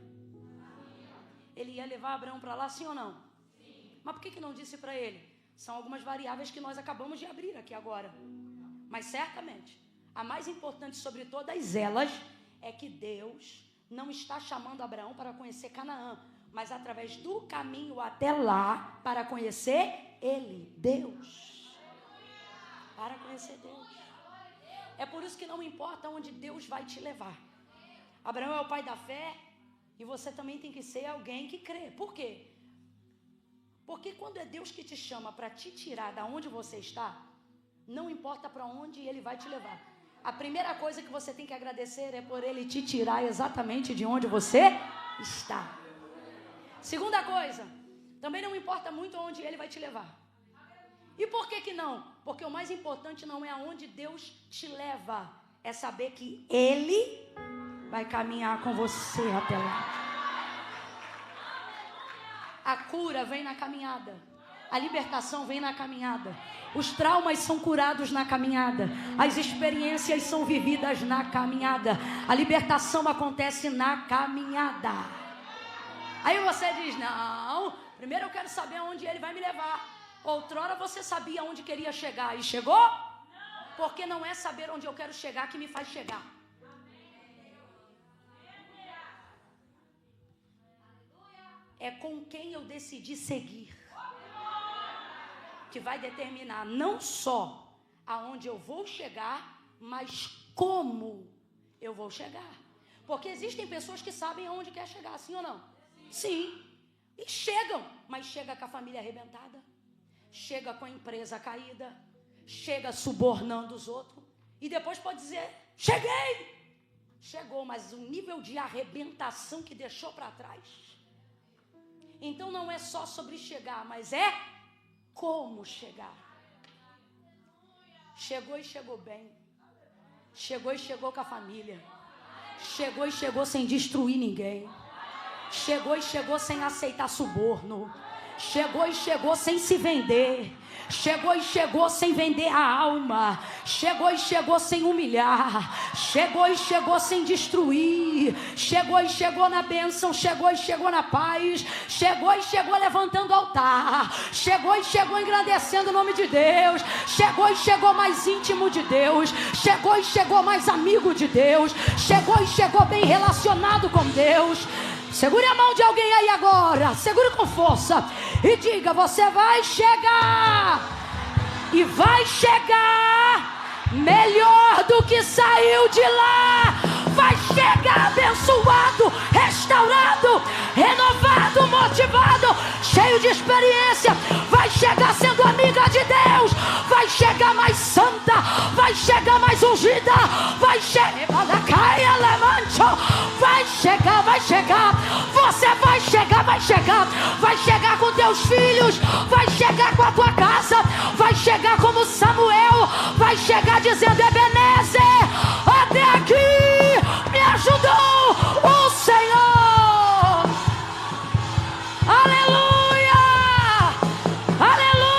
Ele ia levar Abraão para lá, sim ou não? Sim. Mas por que não disse para ele? São algumas variáveis que nós acabamos de abrir aqui agora. Mas certamente, a mais importante sobre todas elas é que Deus não está chamando Abraão para conhecer Canaã, mas através do caminho até lá para conhecer ele, Deus. Para conhecer Deus. É por isso que não importa onde Deus vai te levar. Abraão é o pai da fé e você também tem que ser alguém que crê. Por quê? Porque quando é Deus que te chama para te tirar da onde você está, não importa para onde Ele vai te levar. A primeira coisa que você tem que agradecer é por Ele te tirar exatamente de onde você está. Segunda coisa, também não importa muito onde Ele vai te levar. E por que não? Porque o mais importante não é aonde Deus te leva, é saber que Ele vai caminhar com você até lá. A cura vem na caminhada. A libertação vem na caminhada. Os traumas são curados na caminhada. As experiências são vividas na caminhada. A libertação acontece na caminhada. Aí você diz, não, primeiro eu quero saber aonde ele vai me levar. Outrora você sabia onde queria chegar e chegou? Porque não é saber onde eu quero chegar que me faz chegar. É com quem eu decidi seguir que vai determinar não só aonde eu vou chegar, mas como eu vou chegar. Porque existem pessoas que sabem aonde quer chegar, sim ou não? Sim. E chegam, mas chega com a família arrebentada, chega com a empresa caída, chega subornando os outros, e depois pode dizer, cheguei! Chegou, mas o nível de arrebentação que deixou para trás. Então não é só sobre chegar, mas é como chegar. Chegou e chegou bem. Chegou e chegou com a família. Chegou e chegou sem destruir ninguém. Chegou e chegou sem aceitar suborno. Chegou e chegou sem se vender. Chegou e chegou sem vender a alma. Chegou e chegou sem humilhar. Chegou e chegou sem destruir. Chegou e chegou na bênção. Chegou e chegou na paz. Chegou e chegou levantando altar. Chegou e chegou engrandecendo o nome de Deus. Chegou e chegou mais íntimo de Deus. Chegou e chegou mais amigo de Deus. Chegou e chegou bem relacionado com Deus. Segure a mão de alguém aí agora, segure com força e diga, você vai chegar, e vai chegar melhor do que saiu de lá, vai chegar abençoado, restaurado, renovado, motivado, cheio de experiência, vai chegar sendo amiga de Deus, vai chegar mais santa, vai chegar mais ungida, vai chegar, vai chegar, você vai chegar com teus filhos, vai chegar com a tua casa, vai chegar como Samuel, vai chegar dizendo, Ebenezer, até aqui me ajudou o Senhor. Aleluia, aleluia.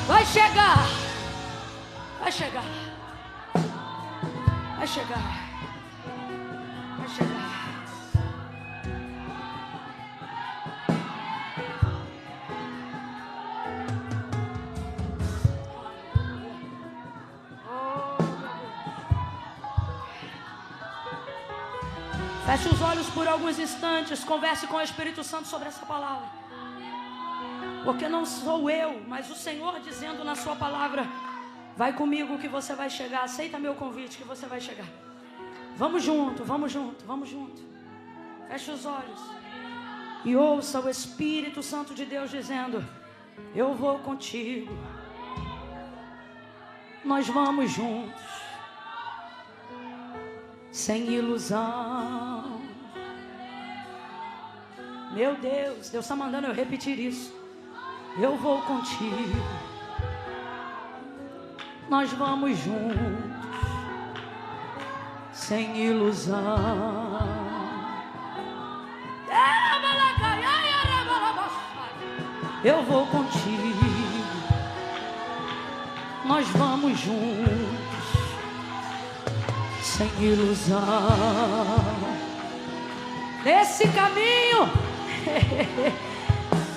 Vai chegar, vai chegar, vai chegar, vai chegar. Feche os olhos por alguns instantes, converse com o Espírito Santo sobre essa palavra. Porque não sou eu, mas o Senhor dizendo na sua palavra, vai comigo que você vai chegar, aceita meu convite que você vai chegar. Vamos junto, vamos junto, vamos junto. Feche os olhos e ouça o Espírito Santo de Deus dizendo, eu vou contigo, nós vamos juntos, sem ilusão. Meu Deus, Deus está mandando eu repetir isso. Eu vou contigo, nós vamos juntos, sem ilusão. Eu vou contigo, nós vamos juntos, sem ilusão. Nesse caminho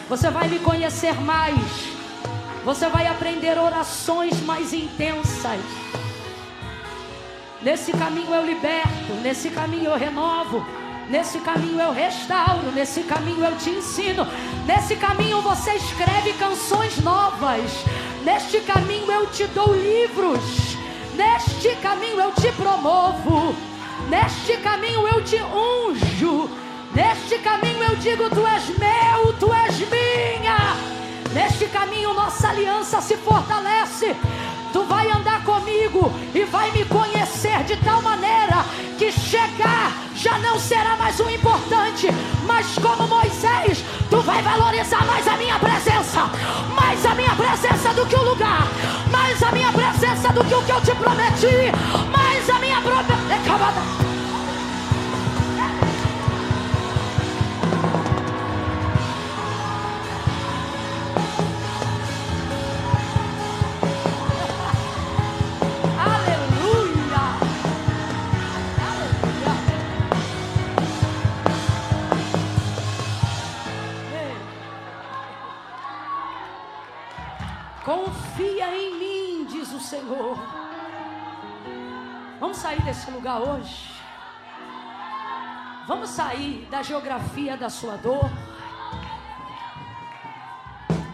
você vai me conhecer mais. Você vai aprender orações mais intensas. Nesse caminho eu liberto. Nesse caminho eu renovo. Nesse caminho eu restauro. Nesse caminho eu te ensino. Nesse caminho você escreve canções novas. Neste caminho eu te dou livros. Neste caminho eu te promovo. Neste caminho eu te unjo. Neste caminho eu digo, tu és meu, tu és minha. Neste caminho nossa aliança se fortalece. Tu vai andar comigo e vai me conhecer de tal maneira que chegar já não será mais o importante. Mas como Moisés, tu vai valorizar mais a minha presença. Mais a minha presença do que o lugar. Mais a minha presença do que o que eu te prometi. Mais a minha promessa. Confia em mim, diz o Senhor. Vamos sair desse lugar hoje. Vamos sair da geografia da sua dor.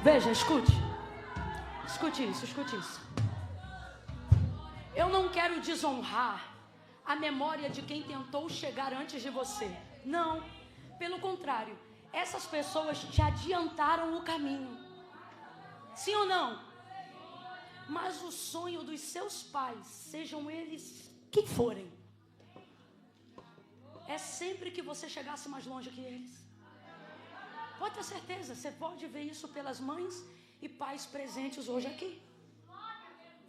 Veja, escute. Escute isso, escute isso. Eu não quero desonrar a memória de quem tentou chegar antes de você. Não, pelo contrário. Essas pessoas te adiantaram o caminho. Sim ou não? Mas o sonho dos seus pais, sejam eles quem forem, é sempre que você chegasse mais longe que eles. Pode ter certeza, você pode ver isso pelas mães e pais presentes hoje aqui.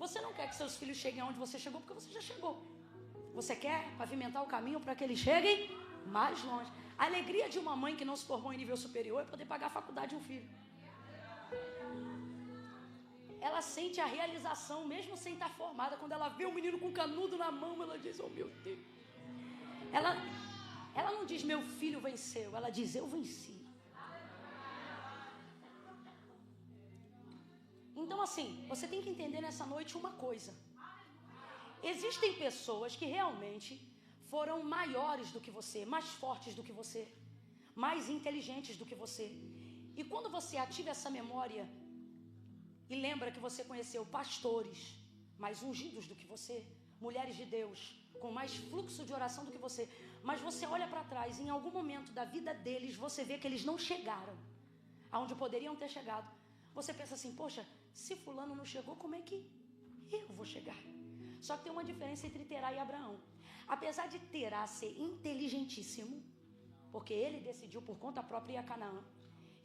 Você não quer que seus filhos cheguem aonde você chegou, porque você já chegou. Você quer pavimentar o caminho para que eles cheguem mais longe. A alegria de uma mãe que não se formou em nível superior é poder pagar a faculdade de um filho. Ela sente a realização, mesmo sem estar formada. Quando ela vê um menino com canudo na mão, ela diz, oh meu Deus. Ela não diz, meu filho venceu. Ela diz, eu venci. Então assim, você tem que entender nessa noite uma coisa. Existem pessoas que realmente foram maiores do que você, mais fortes do que você, mais inteligentes do que você. E quando você ativa essa memória e lembra que você conheceu pastores mais ungidos do que você, mulheres de Deus com mais fluxo de oração do que você, mas você olha para trás e em algum momento da vida deles você vê que eles não chegaram aonde poderiam ter chegado. Você pensa assim, poxa, se fulano não chegou, como é que eu vou chegar? Só que tem uma diferença entre Terá e Abraão. Apesar de Terá ser inteligentíssimo, porque ele decidiu por conta própria ir a Canaã,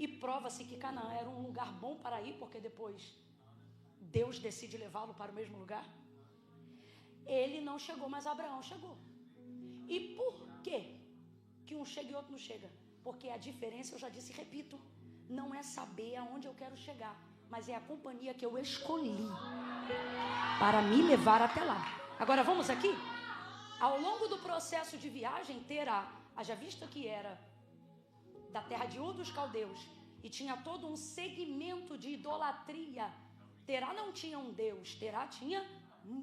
e prova-se que Canaã era um lugar bom para ir, porque depois Deus decide levá-lo para o mesmo lugar. Ele não chegou, mas Abraão chegou. E por quê que um chega e outro não chega? Porque a diferença, eu já disse e repito, não é saber aonde eu quero chegar, mas é a companhia que eu escolhi para me levar até lá. Agora vamos aqui? Ao longo do processo de viagem, Terá, haja vista que era da terra de Ur dos Caldeus, e tinha todo um segmento de idolatria. Terá não tinha um Deus, Terá tinha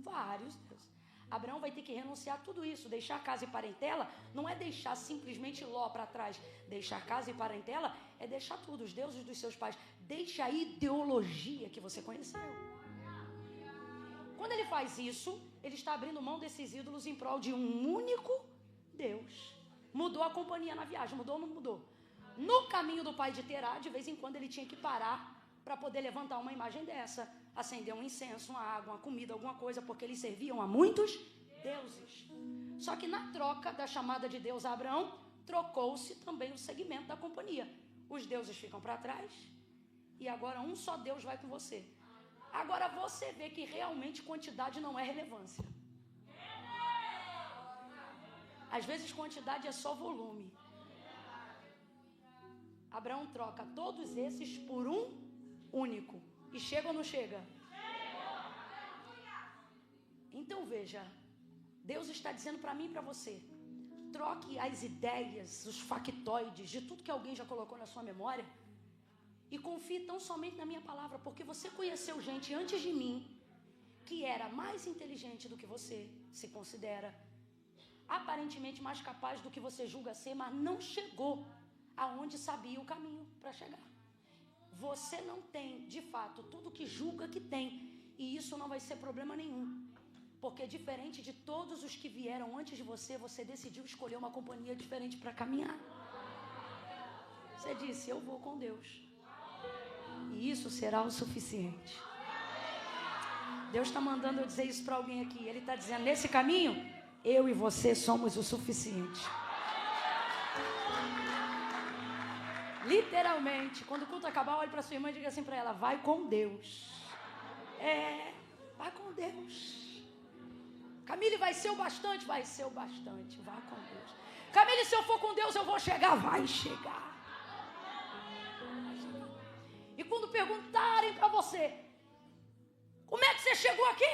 vários deuses. Abraão vai ter que renunciar a tudo isso. Deixar casa e parentela não é deixar simplesmente Ló para trás. Deixar casa e parentela é deixar tudo, os deuses dos seus pais. Deixa a ideologia que você conheceu. Quando ele faz isso, ele está abrindo mão desses ídolos em prol de um único Deus. Mudou a companhia na viagem, mudou ou não mudou? No caminho do pai de Terá, de vez em quando ele tinha que parar para poder levantar uma imagem dessa, acender um incenso, uma água, uma comida, alguma coisa, porque eles serviam a muitos deuses. Só que na troca da chamada de Deus a Abraão, trocou-se também o segmento da companhia. Os deuses ficam para trás e agora um só Deus vai com você. Agora você vê que realmente quantidade não é relevância. Às vezes quantidade é só volume. Abraão troca todos esses por um único. E chega ou não chega? Então veja, Deus está dizendo para mim e para você, troque as ideias, os factoides de tudo que alguém já colocou na sua memória e confie tão somente na minha palavra, porque você conheceu gente antes de mim que era mais inteligente do que você se considera, aparentemente mais capaz do que você julga ser, mas não chegou aonde sabia o caminho para chegar. Você não tem, de fato, tudo que julga que tem, e isso não vai ser problema nenhum, porque diferente de todos os que vieram antes de você, você decidiu escolher uma companhia diferente para caminhar. Você disse, eu vou com Deus. E isso será o suficiente. Deus está mandando eu dizer isso para alguém aqui. Ele está dizendo, nesse caminho, eu e você somos o suficiente. Literalmente, quando o culto acabar, olhe para sua irmã e diga assim para ela, vai com Deus. Vai com Deus. Camille, vai ser o bastante? Vai ser o bastante, vai com Deus. Camille, se eu for com Deus, eu vou chegar? Vai chegar. E quando perguntarem para você, como é que você chegou aqui?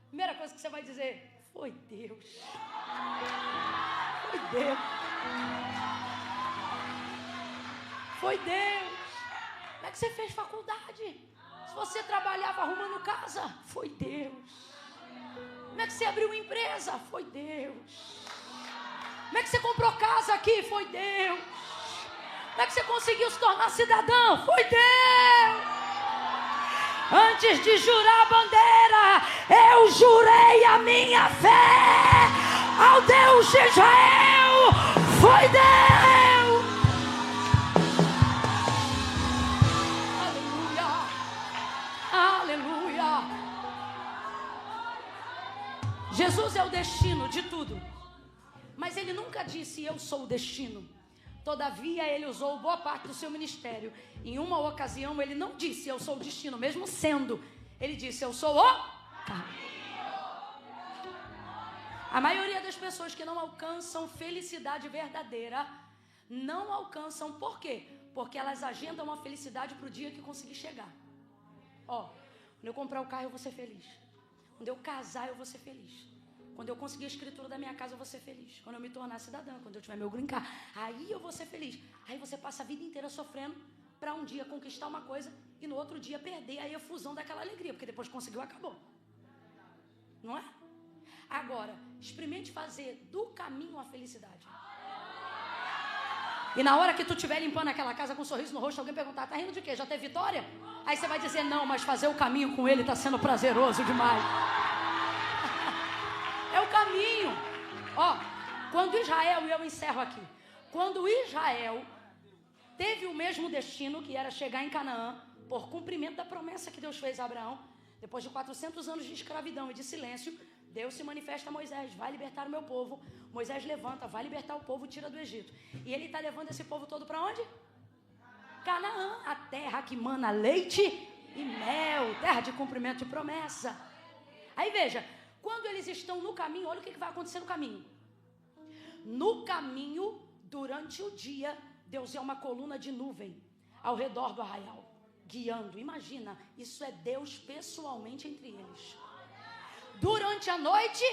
Primeira coisa que você vai dizer, foi Deus. Foi Deus. Foi Deus. Como é que você fez faculdade? Se você trabalhava arrumando casa, foi Deus. Como é que você abriu uma empresa? Foi Deus. Como é que você comprou casa aqui? Foi Deus. Como é que você conseguiu se tornar cidadão? Foi Deus. Antes de jurar a bandeira, eu jurei a minha fé ao Deus de Israel. Foi Deus. Aleluia. Aleluia. Jesus é o destino de tudo. Mas ele nunca disse, eu sou o destino. Todavia, ele usou boa parte do seu ministério. Em uma ocasião, ele não disse, eu sou o destino, mesmo sendo. Ele disse, eu sou o caminho. A maioria das pessoas que não alcançam felicidade verdadeira, não alcançam, por quê? Porque elas agendam a felicidade para o dia que conseguir chegar. Quando eu comprar o carro, eu vou ser feliz. Quando eu casar, eu vou ser feliz. Quando eu conseguir a escritura da minha casa, eu vou ser feliz. Quando eu me tornar cidadã, quando eu tiver meu green card, aí eu vou ser feliz. Aí você passa a vida inteira sofrendo para um dia conquistar uma coisa e no outro dia perder a efusão daquela alegria, porque depois que conseguiu, acabou. Não é? Agora, experimente fazer do caminho a felicidade. E na hora que tu estiver limpando aquela casa com um sorriso no rosto, alguém perguntar, tá rindo de quê? Já teve vitória? Aí você vai dizer, não, mas fazer o caminho com ele está sendo prazeroso demais. É o caminho. Quando Israel, e eu encerro aqui, quando Israel teve o mesmo destino, que era chegar em Canaã, por cumprimento da promessa que Deus fez a Abraão, depois de 400 anos de escravidão e de silêncio, Deus se manifesta a Moisés, vai libertar o meu povo. Moisés levanta, vai libertar o povo, tira do Egito. E ele está levando esse povo todo para onde? Canaã, a terra que mana leite e mel, terra de cumprimento de promessa. Aí veja, quando eles estão no caminho, olha o que vai acontecer no caminho. No caminho, durante o dia, Deus é uma coluna de nuvem ao redor do arraial, guiando. Imagina, isso é Deus pessoalmente entre eles. Durante a noite,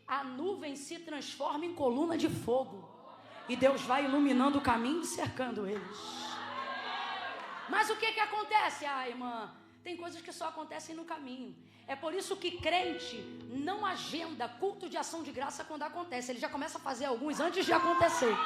a nuvem se transforma em coluna de fogo. E Deus vai iluminando o caminho e cercando eles. Mas o que acontece? Irmã, tem coisas que só acontecem no caminho. É por isso que crente não agenda culto de ação de graça quando acontece. Ele já começa a fazer alguns antes de acontecer.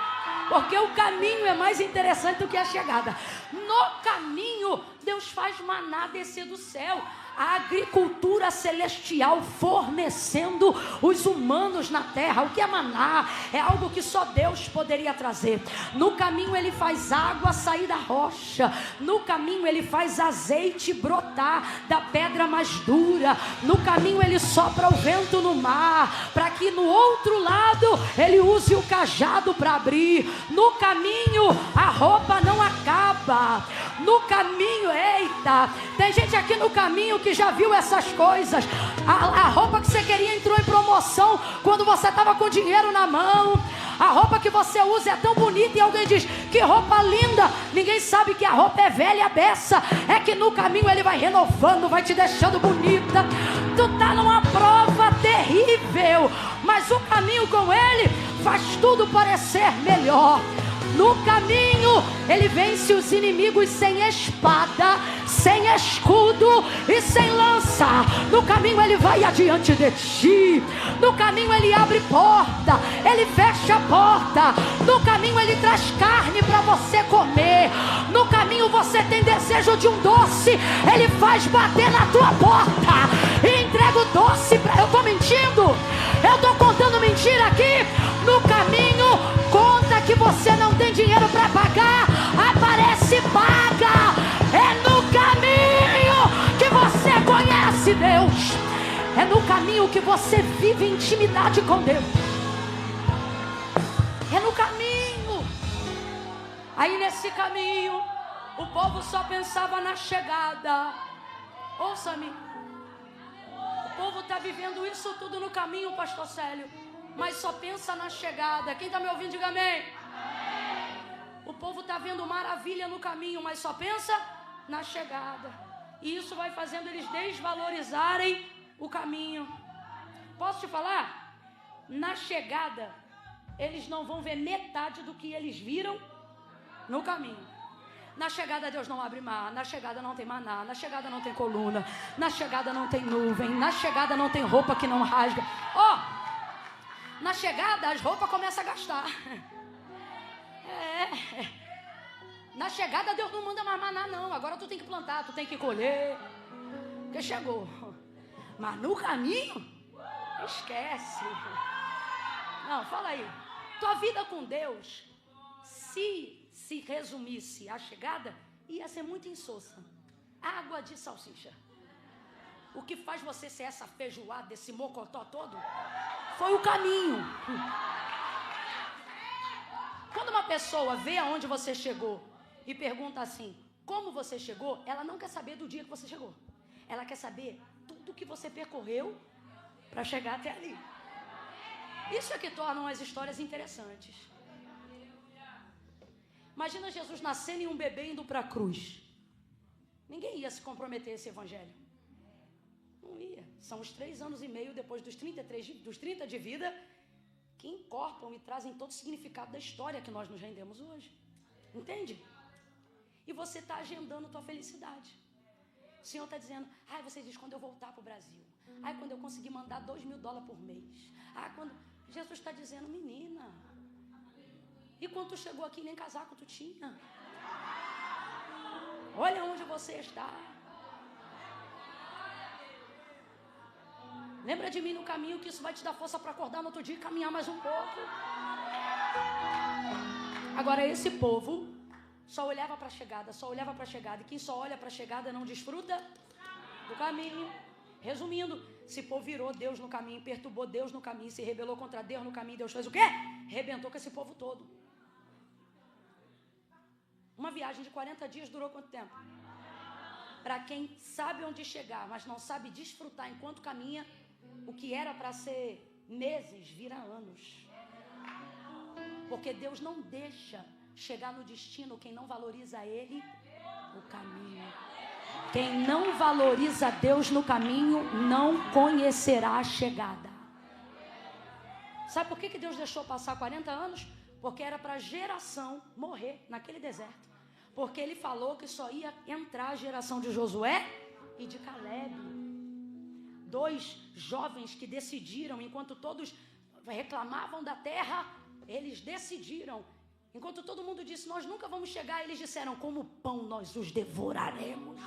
Porque o caminho é mais interessante do que a chegada. No caminho, Deus faz maná descer do céu. A agricultura celestial fornecendo os humanos na terra. O que é maná? É algo que só Deus poderia trazer. No caminho ele faz água sair da rocha. No caminho ele faz azeite brotar da pedra mais dura. No caminho ele sopra o vento no mar, para que no outro lado ele use o cajado para abrir. No caminho a roupa não acaba. No caminho, eita, tem gente aqui no caminho que já viu essas coisas. A roupa que você queria entrou em promoção quando você estava com dinheiro na mão. A roupa que você usa é tão bonita e alguém diz, que roupa linda. Ninguém sabe que a roupa é velha, beça. É que no caminho ele vai renovando, vai te deixando bonita. Tu tá numa prova terrível, mas o caminho com ele faz tudo parecer melhor. No caminho, ele vence os inimigos sem espada, sem escudo e sem lança. No caminho, ele vai adiante de ti. No caminho, ele abre porta, ele fecha a porta. No caminho, ele traz carne para você comer. No caminho, você tem desejo de um doce, ele faz bater na tua porta e entrega o doce para... Eu estou mentindo? Eu estou contando mentira aqui? No caminho, conta que você não tem dinheiro para pagar, caminho que você vive intimidade com Deus. É no caminho. Aí nesse caminho, o povo só pensava na chegada. Ouça-me. O povo está vivendo isso tudo no caminho, pastor Célio, mas só pensa na chegada. Quem está me ouvindo, diga amém. O povo está vendo maravilha no caminho, mas só pensa na chegada. E isso vai fazendo eles desvalorizarem o caminho. Posso te falar? Na chegada, eles não vão ver metade do que eles viram no caminho. Na chegada Deus não abre mar, na chegada não tem maná, na chegada não tem coluna, na chegada não tem nuvem, na chegada não tem roupa que não rasga. Na chegada as roupas começam a gastar. Na chegada Deus não manda mais maná não, agora tu tem que plantar, tu tem que colher, porque chegou. Mas no caminho, esquece. Não, fala aí. Tua vida com Deus, se resumisse a chegada, ia ser muito insossa. Água de salsicha. O que faz você ser essa feijoada, esse mocotó todo, foi o caminho. Quando uma pessoa vê aonde você chegou e pergunta assim, como você chegou, ela não quer saber do dia que você chegou. Ela quer saber tudo que você percorreu para chegar até ali. Isso é que torna as histórias interessantes. Imagina Jesus nascendo e um bebê indo para a cruz. Ninguém ia se comprometer a esse evangelho. Não ia. São os 3 anos e meio depois dos 30 de vida que incorporam e trazem todo o significado da história que nós nos rendemos hoje. Entende? E você está agendando tua felicidade. O Senhor está dizendo, você diz quando eu voltar para o Brasil. Quando eu conseguir mandar $2.000 por mês. Quando... Jesus está dizendo, menina... E quando tu chegou aqui, nem casaco tu tinha. Olha onde você está. Lembra de mim no caminho, que isso vai te dar força para acordar no outro dia e caminhar mais um pouco. Agora, esse povo só olhava para a chegada, só olhava para a chegada. E quem só olha para a chegada não desfruta do caminho. Resumindo, esse povo virou Deus no caminho, perturbou Deus no caminho, se rebelou contra Deus no caminho. Deus fez o quê? Rebentou com esse povo todo. Uma viagem de 40 dias durou quanto tempo? Para quem sabe onde chegar, mas não sabe desfrutar enquanto caminha, o que era para ser meses vira anos. Porque Deus não deixa chegar no destino quem não valoriza Ele no caminho. Quem não valoriza Deus no caminho não conhecerá a chegada. Sabe por que Deus deixou passar 40 anos? Porque era para a geração morrer naquele deserto. Porque Ele falou que só ia entrar a geração de Josué e de Caleb. 2 jovens que decidiram, enquanto todos reclamavam da terra, eles decidiram. Enquanto todo mundo disse, nós nunca vamos chegar, eles disseram, como pão nós os devoraremos.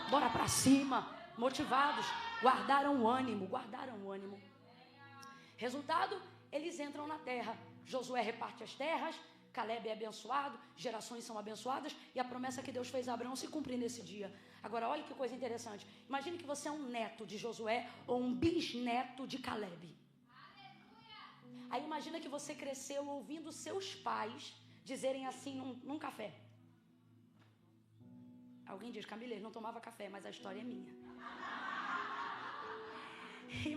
Bora para cima, motivados, guardaram o ânimo. Resultado, eles entram na terra. Josué reparte as terras, Caleb é abençoado, gerações são abençoadas e a promessa que Deus fez a Abraão se cumpre nesse dia. Agora, olha que coisa interessante. Imagine que você é um neto de Josué ou um bisneto de Caleb. Aí imagina que você cresceu ouvindo seus pais dizerem assim num café. Alguém diz, Camila, ele não tomava café, mas a história é minha.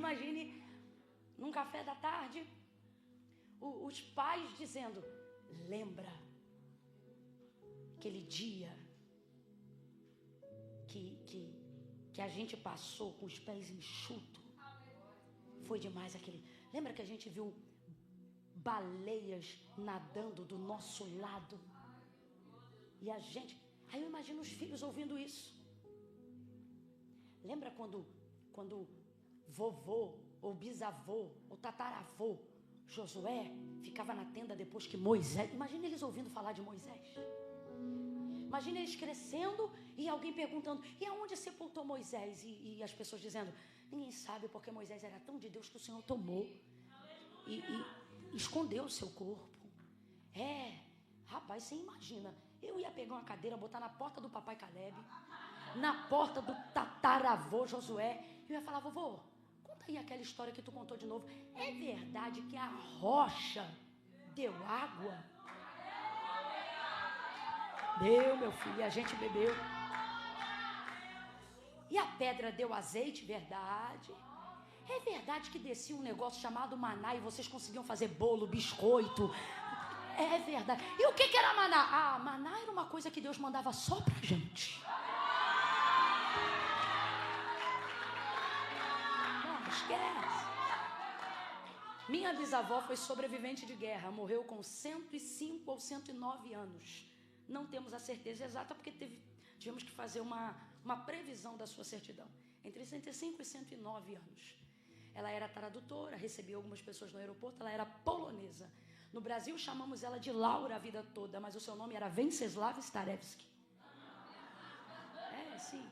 Imagine num café da tarde, os pais dizendo, lembra aquele dia que a gente passou com os pés enxutos? Foi demais aquele... Lembra que a gente viu baleias nadando do nosso lado? E a gente... Aí eu imagino os filhos ouvindo isso. Lembra quando vovô, ou bisavô, ou tataravô, Josué, ficava na tenda depois que Moisés... Imagina eles ouvindo falar de Moisés. Imagina eles crescendo e alguém perguntando, e aonde sepultou Moisés? E as pessoas dizendo, ninguém sabe, porque Moisés era tão de Deus que o Senhor tomou e escondeu o seu corpo. Rapaz, você imagina, eu ia pegar uma cadeira, botar na porta do papai Caleb, na porta do tataravô Josué, e eu ia falar, vovô, conta aí aquela história que tu contou de novo. É verdade que a rocha deu água? Deu, meu filho, e a gente bebeu. E a pedra deu azeite? Verdade. É verdade que descia um negócio chamado maná e vocês conseguiam fazer bolo, biscoito? É verdade. E o que era maná? Ah, maná era uma coisa que Deus mandava só pra gente. Não, esquece. Minha bisavó foi sobrevivente de guerra. Morreu com 105 ou 109 anos. Não temos a certeza exata porque tivemos que fazer uma previsão da sua certidão. Entre 105 e 109 anos. Ela era tradutora, recebia algumas pessoas no aeroporto, ela era polonesa. No Brasil chamamos ela de Laura a vida toda, mas o seu nome era Wenceslaw Starewski. É, sim.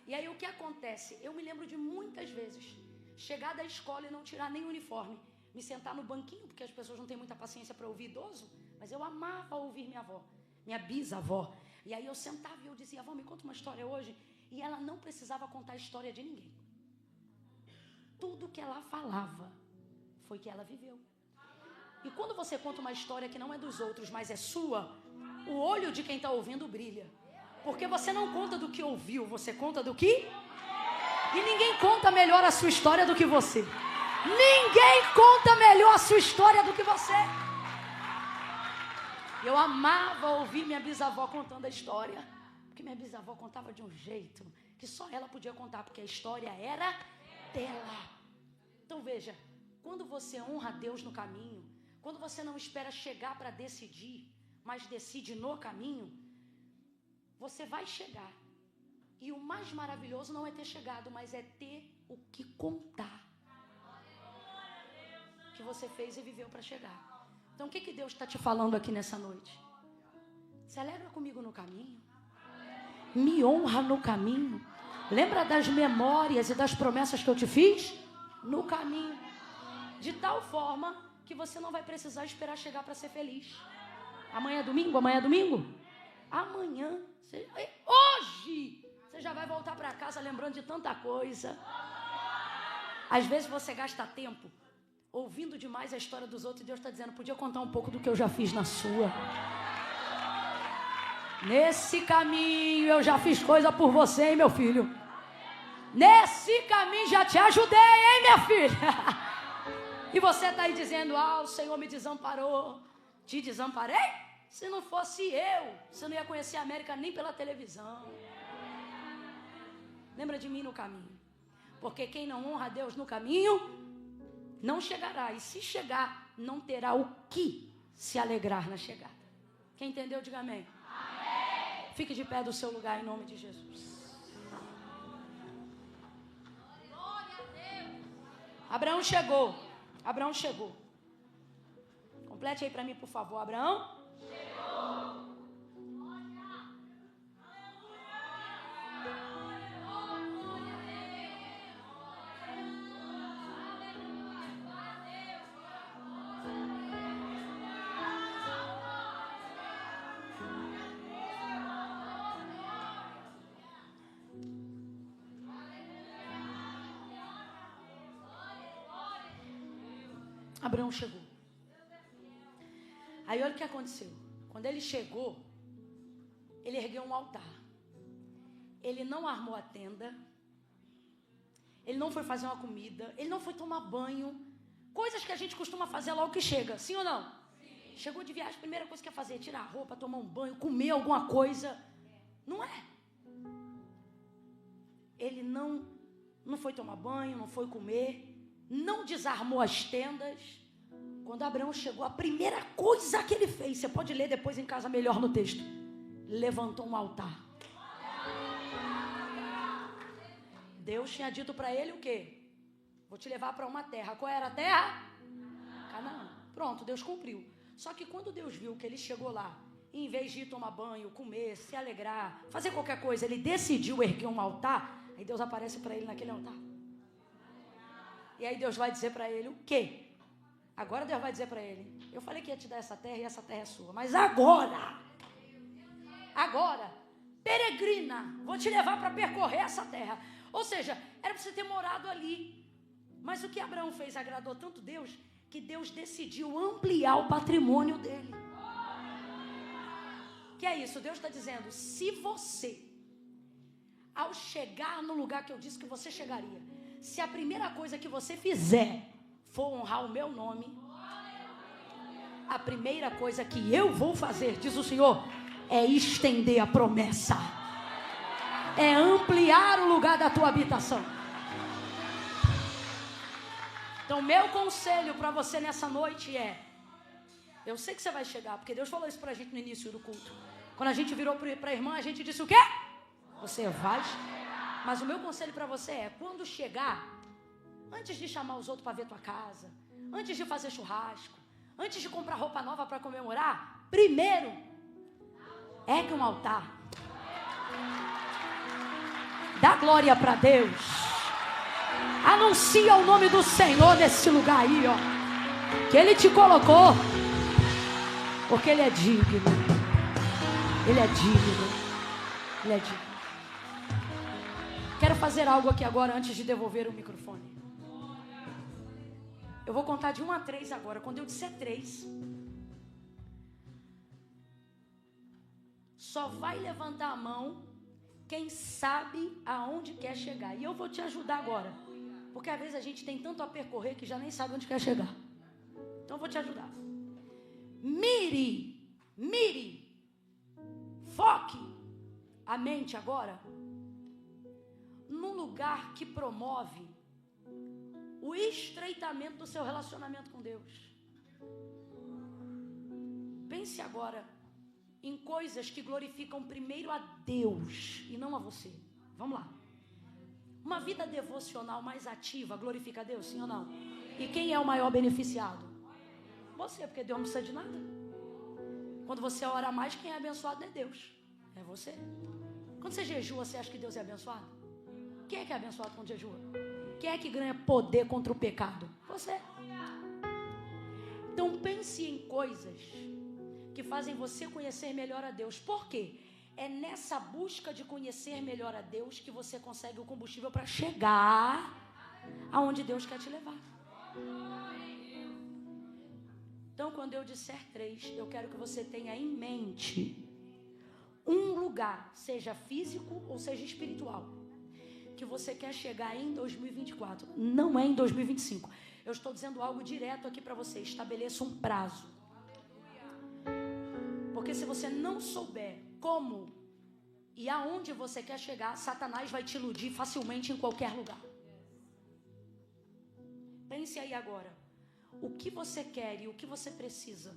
E aí o que acontece? Eu me lembro de muitas vezes chegar da escola e não tirar nem o uniforme, me sentar no banquinho, porque as pessoas não têm muita paciência para ouvir idoso, mas eu amava ouvir minha avó, minha bisavó. E aí eu sentava e eu dizia: avó, me conta uma história hoje. E ela não precisava contar a história de ninguém. Tudo que ela falava foi que ela viveu. E quando você conta uma história que não é dos outros, mas é sua, o olho de quem está ouvindo brilha. Porque você não conta do que ouviu, você conta do que... E ninguém conta melhor a sua história do que você. Ninguém conta melhor a sua história do que você. Eu amava ouvir minha bisavó contando a história. Porque minha bisavó contava de um jeito que só ela podia contar, porque a história era dela. Então veja, quando você honra Deus no caminho, quando você não espera chegar para decidir, mas decide no caminho, você vai chegar. E o mais maravilhoso não é ter chegado, mas é ter o que contar. Que você fez e viveu para chegar. Então o que Deus está te falando aqui nessa noite? Celebra comigo no caminho. Me honra no caminho. Lembra das memórias e das promessas que eu te fiz? No caminho. De tal forma que você não vai precisar esperar chegar para ser feliz. Amanhã é domingo? Amanhã é domingo? Amanhã. Hoje você já vai voltar para casa lembrando de tanta coisa. Às vezes você gasta tempo ouvindo demais a história dos outros e Deus está dizendo: podia contar um pouco do que eu já fiz na sua. Nesse caminho eu já fiz coisa por você, hein, meu filho? Nesse caminho já te ajudei, hein, minha filha? E você está aí dizendo: ah, o Senhor me desamparou. Te desamparei? Se não fosse eu, você não ia conhecer a América nem pela televisão. Lembra de mim no caminho. Porque quem não honra a Deus no caminho, não chegará. E se chegar, não terá o que se alegrar na chegada. Quem entendeu, diga amém. Amém. Fique de pé do seu lugar em nome de Jesus. Abraão chegou. Abraão chegou. Complete aí para mim, por favor. Abraão chegou. Abraão chegou. Aí olha o que aconteceu. Quando ele chegou, ele ergueu um altar. Ele não armou a tenda. Ele não foi fazer uma comida. Ele não foi tomar banho. Coisas que a gente costuma fazer logo que chega. Sim ou não? Sim. Chegou de viagem, a primeira coisa que quer fazer é tirar a roupa, tomar um banho, comer alguma coisa. Não é? Ele não foi tomar banho, não foi comer. Não desarmou as tendas. Quando Abraão chegou, a primeira coisa que ele fez, você pode ler depois em casa melhor no texto, levantou um altar. Deus tinha dito para ele o quê? Vou te levar para uma terra. Qual era a terra? Canaã. Pronto, Deus cumpriu. Só que quando Deus viu que ele chegou lá, e em vez de ir tomar banho, comer, se alegrar, fazer qualquer coisa, ele decidiu erguer um altar. Aí Deus aparece para ele naquele altar. E aí Deus vai dizer para ele o quê? Agora Deus vai dizer para ele: eu falei que ia te dar essa terra e essa terra é sua. Mas agora, peregrina, vou te levar para percorrer essa terra. Ou seja, era para você ter morado ali. Mas o que Abraão fez agradou tanto Deus, que Deus decidiu ampliar o patrimônio dele. Que é isso? Deus está dizendo, se você, ao chegar no lugar que eu disse que você chegaria, se a primeira coisa que você fizer for honrar o meu nome, a primeira coisa que eu vou fazer, diz o Senhor, é estender a promessa, é ampliar o lugar da tua habitação. Então, meu conselho para você nessa noite é, eu sei que você vai chegar, porque Deus falou isso para a gente no início do culto. Quando a gente virou para a irmã, a gente disse o quê? Você vai chegar. Mas o meu conselho para você é, quando chegar, antes de chamar os outros para ver tua casa, antes de fazer churrasco, antes de comprar roupa nova para comemorar, primeiro, ergue um altar. Dá glória para Deus. Anuncia o nome do Senhor nesse lugar aí, ó. Que Ele te colocou. Porque Ele é digno. Ele é digno. Ele é digno. Quero fazer algo aqui agora antes de devolver o microfone. Eu vou contar de 1 a 3 agora. Quando eu disser 3, só vai levantar a mão quem sabe aonde quer chegar. E eu vou te ajudar agora. Porque às vezes a gente tem tanto a percorrer que já nem sabe onde quer chegar. Então eu vou te ajudar. Mire. Foque a mente agora num lugar que promove o estreitamento do seu relacionamento com Deus. Pense agora em coisas que glorificam primeiro a Deus e não a você. Vamos lá. Uma vida devocional mais ativa glorifica a Deus, sim ou não? E quem é o maior beneficiado? Você, porque Deus não precisa de nada. Quando você ora mais, quem é abençoado não é Deus, é você. Quando você jejua, você acha que Deus é abençoado? Quem é que é abençoado quando jejua? Quem é que ganha poder contra o pecado? Você. Então pense em coisas que fazem você conhecer melhor a Deus. Por quê? É nessa busca de conhecer melhor a Deus que você consegue o combustível para chegar aonde Deus quer te levar. Então, quando eu disser 3, eu quero que você tenha em mente um lugar, seja físico ou seja espiritual, que você quer chegar em 2024. Não é em 2025. Eu estou dizendo algo direto aqui para você. Estabeleça um prazo. Porque se você não souber como e aonde você quer chegar, Satanás vai te iludir facilmente em qualquer lugar. Pense aí agora. O que você quer e o que você precisa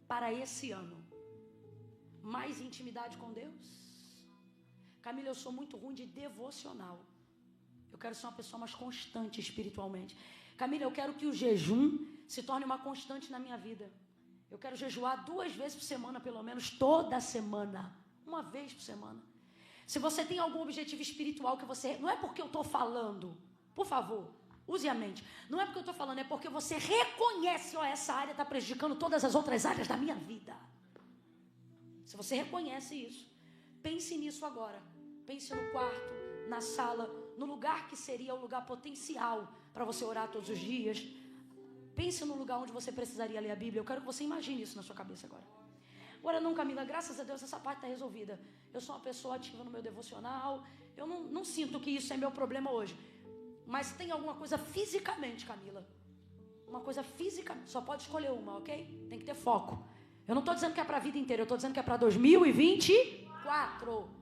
para esse ano? Mais intimidade com Deus? Camila, eu sou muito ruim de devocional. Eu quero ser uma pessoa mais constante espiritualmente. Camila, eu quero que o jejum se torne uma constante na minha vida. Eu quero jejuar 2 vezes por semana, pelo menos toda semana. 1 vez por semana. Se você tem algum objetivo espiritual que você... Não é porque eu estou falando, por favor, use a mente. Não é porque eu estou falando, é porque você reconhece, ó, essa área está prejudicando todas as outras áreas da minha vida. Se você reconhece isso, pense nisso agora. Pense no quarto, na sala, no lugar que seria o lugar potencial para você orar todos os dias. Pense no lugar onde você precisaria ler a Bíblia. Eu quero que você imagine isso na sua cabeça agora. Agora não, Camila, graças a Deus essa parte está resolvida. Eu sou uma pessoa ativa no meu devocional. Eu não sinto que isso é meu problema hoje. Mas tem alguma coisa fisicamente, Camila. Uma coisa física, só pode escolher uma, ok? Tem que ter foco. Eu não estou dizendo que é para a vida inteira, eu estou dizendo que é para 2024.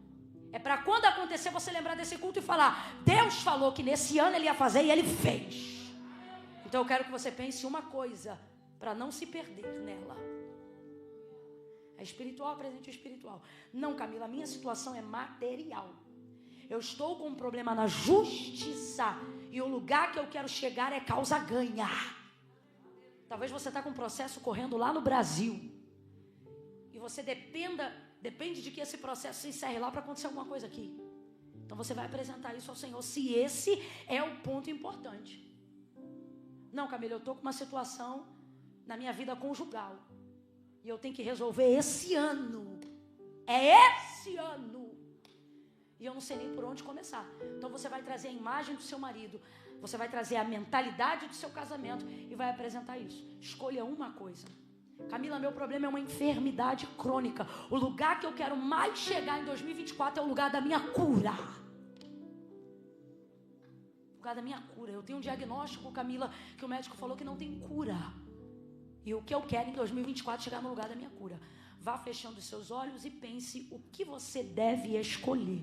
É para quando acontecer você lembrar desse culto e falar, Deus falou que nesse ano Ele ia fazer e Ele fez. Então eu quero que você pense uma coisa, para não se perder nela. É espiritual, presente espiritual. Não, Camila, a minha situação é material. Eu estou com um problema na justiça e o lugar que eu quero chegar é causa ganha. Talvez você está com um processo correndo lá no Brasil e você depende de que esse processo se encerre lá para acontecer alguma coisa aqui. Então você vai apresentar isso ao Senhor, se esse é o ponto importante. Não, Camila, eu estou com uma situação na minha vida conjugal e eu tenho que resolver esse ano. É esse ano. E eu não sei nem por onde começar. Então você vai trazer a imagem do seu marido. Você vai trazer a mentalidade do seu casamento e vai apresentar isso. Escolha uma coisa. Camila, meu problema é uma enfermidade crônica. O lugar que eu quero mais chegar em 2024 é o lugar da minha cura. O lugar da minha cura. Eu tenho um diagnóstico, Camila, que o médico falou que não tem cura. E o que eu quero em 2024 é chegar no lugar da minha cura. Vá fechando os seus olhos e pense o que você deve escolher.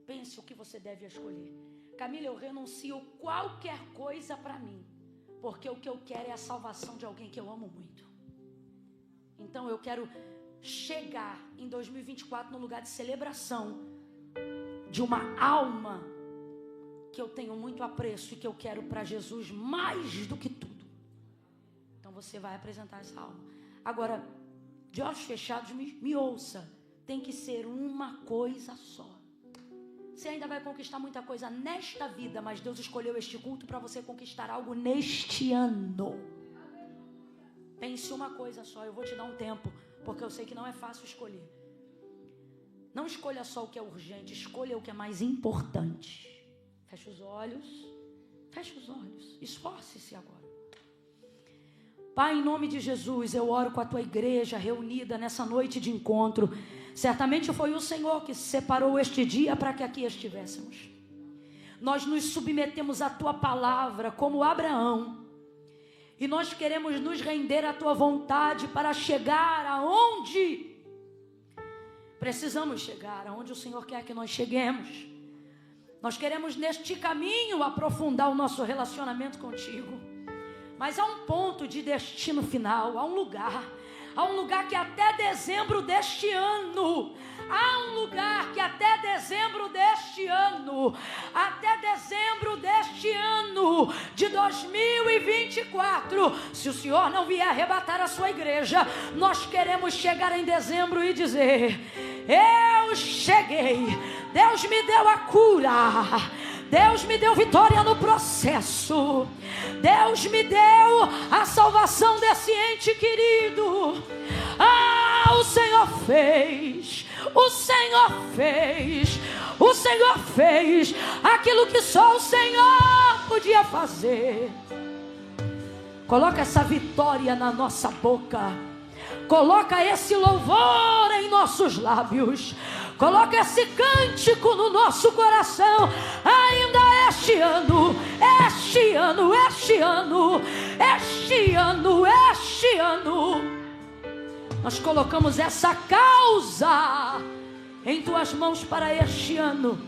Pense o que você deve escolher. Camila, eu renuncio qualquer coisa para mim, porque o que eu quero é a salvação de alguém que eu amo muito. Então eu quero chegar em 2024 no lugar de celebração de uma alma que eu tenho muito apreço e que eu quero para Jesus mais do que tudo. Então você vai apresentar essa alma. Agora, de olhos fechados, me ouça. Tem que ser uma coisa só. Você ainda vai conquistar muita coisa nesta vida, mas Deus escolheu este culto para você conquistar algo neste ano. Pense uma coisa só. Eu vou te dar um tempo, porque eu sei que não é fácil escolher. Não escolha só o que é urgente, escolha o que é mais importante. Feche os olhos. Feche os olhos. Esforce-se agora. Pai, em nome de Jesus, eu oro com a tua igreja reunida nessa noite de encontro. Certamente foi o Senhor que separou este dia para que aqui estivéssemos. Nós nos submetemos à tua palavra como Abraão. E nós queremos nos render à tua vontade para chegar aonde precisamos chegar, aonde o Senhor quer que nós cheguemos. Nós queremos neste caminho aprofundar o nosso relacionamento contigo. Mas há um ponto de destino final, há um lugar que até dezembro deste ano, de 2024, se o Senhor não vier arrebatar a sua igreja, nós queremos chegar em dezembro e dizer: eu cheguei, Deus me deu a cura, Deus me deu vitória no processo, Deus me deu a salvação desse ente querido. O Senhor fez, o Senhor fez, o Senhor fez aquilo que só o Senhor podia fazer. Coloca essa vitória na nossa boca, coloca esse louvor em nossos lábios, coloca esse cântico no nosso coração. Ainda este ano, nós colocamos essa causa em tuas mãos para este ano.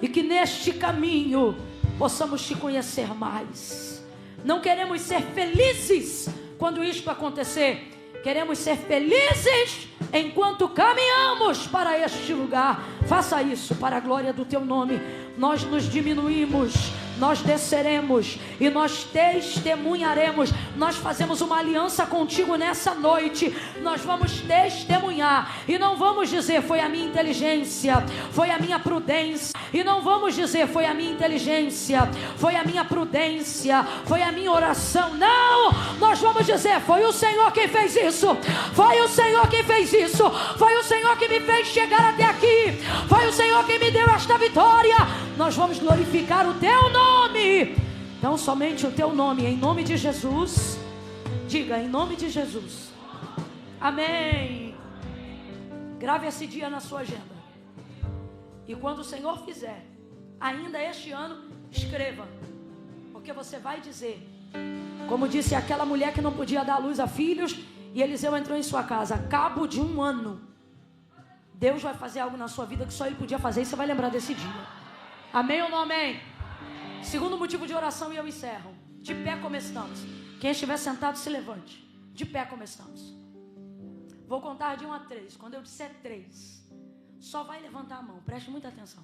E que neste caminho possamos te conhecer mais. Não queremos ser felizes quando isto acontecer. Queremos ser felizes enquanto caminhamos para este lugar. Faça isso para a glória do teu nome. Nós nos diminuímos, nós desceremos e nós testemunharemos. Nós fazemos uma aliança contigo nessa noite. Nós vamos testemunhar e não vamos dizer foi a minha inteligência, foi a minha prudência. E não vamos dizer foi a minha inteligência, foi a minha prudência, foi a minha oração. Não, nós vamos dizer foi o Senhor quem fez isso, foi o Senhor quem fez isso, foi o Senhor que me fez chegar até aqui, foi o Senhor que me deu esta vitória. Nós vamos glorificar o teu nome. Então somente o teu nome, em nome de Jesus. Diga, em nome de Jesus. Amém. Grave esse dia na sua agenda. E quando o Senhor fizer, ainda este ano, escreva. Porque você vai dizer, como disse aquela mulher que não podia dar luz a filhos, e Eliseu entrou em sua casa, cabo de 1 ano, Deus vai fazer algo na sua vida que só Ele podia fazer, e você vai lembrar desse dia. Amém ou não amém? Segundo motivo de oração, e eu encerro. De pé como estamos. Quem estiver sentado, se levante. De pé como estamos. Vou contar de 1 a 3. Quando eu disser 3, só vai levantar a mão. Preste muita atenção.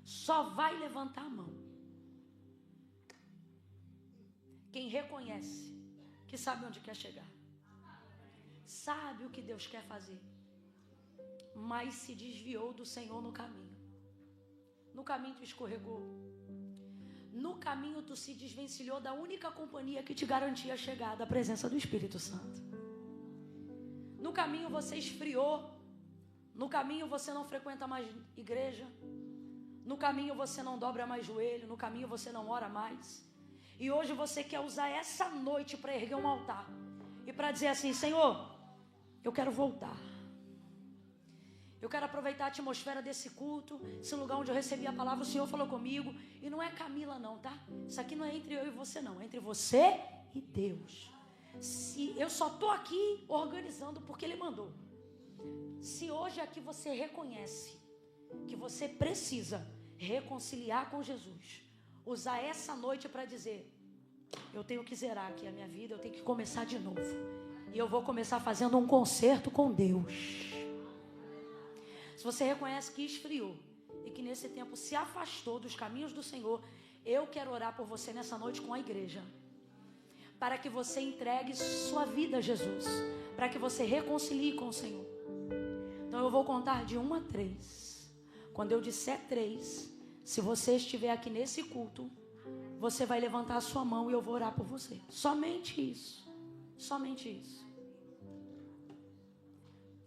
Só vai levantar a mão quem reconhece que sabe onde quer chegar, sabe o que Deus quer fazer, mas se desviou do Senhor no caminho. No caminho tu escorregou. No caminho tu se desvencilhou da única companhia que te garantia a chegada à presença do Espírito Santo. No caminho você esfriou. No caminho você não frequenta mais igreja. No caminho você não dobra mais joelho, no caminho você não ora mais. E hoje você quer usar essa noite para erguer um altar e para dizer assim: Senhor, eu quero voltar. Eu quero aproveitar a atmosfera desse culto, esse lugar onde eu recebi a palavra, o Senhor falou comigo. E não é Camila não, tá? Isso aqui não é entre eu e você não, é entre você e Deus. Eu só estou aqui organizando porque Ele mandou. Se hoje aqui você reconhece que você precisa reconciliar com Jesus, usar essa noite para dizer: eu tenho que zerar aqui a minha vida, eu tenho que começar de novo. E eu vou começar fazendo um concerto com Deus. Se você reconhece que esfriou e que nesse tempo se afastou dos caminhos do Senhor, eu quero orar por você nessa noite com a igreja, para que você entregue sua vida a Jesus, para que você reconcilie com o Senhor. Então eu vou contar de 1 a 3. Quando eu disser 3, se você estiver aqui nesse culto, você vai levantar a sua mão e eu vou orar por você. Somente isso. Somente isso.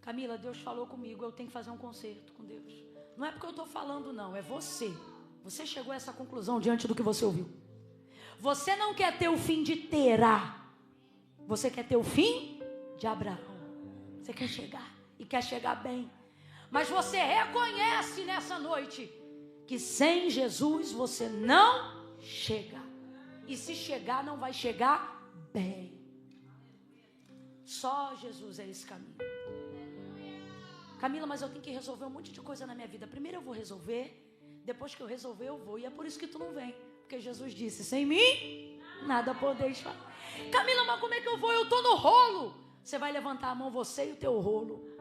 Camila, Deus falou comigo, eu tenho que fazer um concerto com Deus. Não é porque eu estou falando não, é você. Você chegou a essa conclusão diante do que você ouviu. Você não quer ter o fim de Terá. Você quer ter o fim de Abraão. Você quer chegar e quer chegar bem. Mas você reconhece nessa noite que sem Jesus você não chega. E se chegar, não vai chegar bem. Só Jesus é esse caminho. Camila, mas eu tenho que resolver um monte de coisa na minha vida. Primeiro eu vou resolver, depois que eu resolver eu vou. E é por isso que tu não vem. Porque Jesus disse: sem mim, nada podeis fazer. Camila, mas como é que eu vou? Eu estou no rolo. Você vai levantar a mão, você e o teu rolo.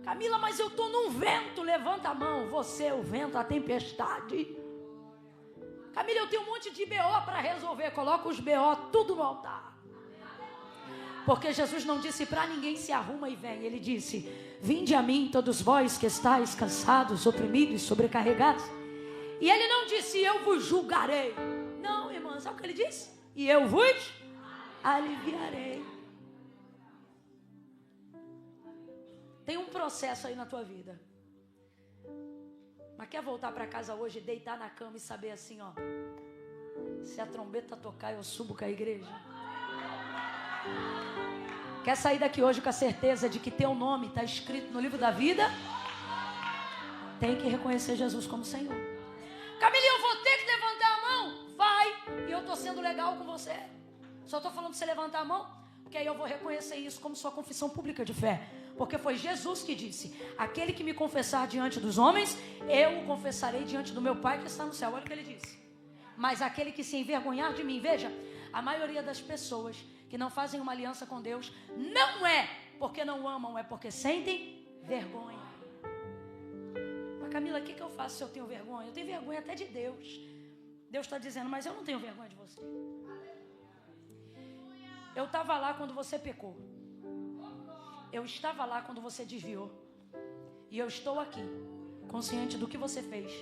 Camila, mas eu estou num vento. Levanta a mão, você, o vento, a tempestade. Camila, eu tenho um monte de BO para resolver. Coloca os BO tudo no altar. Porque Jesus não disse para ninguém: se arruma e vem. Ele disse: vinde a mim todos vós que estáis cansados, oprimidos, sobrecarregados. E ele não disse: eu vos julgarei. Não, irmã, sabe o que ele disse? E eu vos aliviarei. Tem um processo aí na tua vida. Mas quer voltar para casa hoje, deitar na cama e saber assim, ó: se a trombeta tocar, eu subo com a igreja. Quer sair daqui hoje com a certeza de que teu nome está escrito no livro da vida? Tem que reconhecer Jesus como Senhor. Camila, eu vou ter que levantar a mão? Vai. E eu estou sendo legal com você. Só estou falando de você levantar a mão, porque aí eu vou reconhecer isso como sua confissão pública de fé. Porque foi Jesus que disse: aquele que me confessar diante dos homens, eu o confessarei diante do meu Pai que está no céu. Olha o que ele disse. Mas aquele que se envergonhar de mim, veja, a maioria das pessoas que não fazem uma aliança com Deus, não é porque não amam, é porque sentem vergonha. Mas Camila, o que eu faço se eu tenho vergonha? Eu tenho vergonha até de Deus. Deus está dizendo: mas eu não tenho vergonha de você. Eu estava lá quando você pecou. Eu estava lá quando você desviou. E eu estou aqui, consciente do que você fez,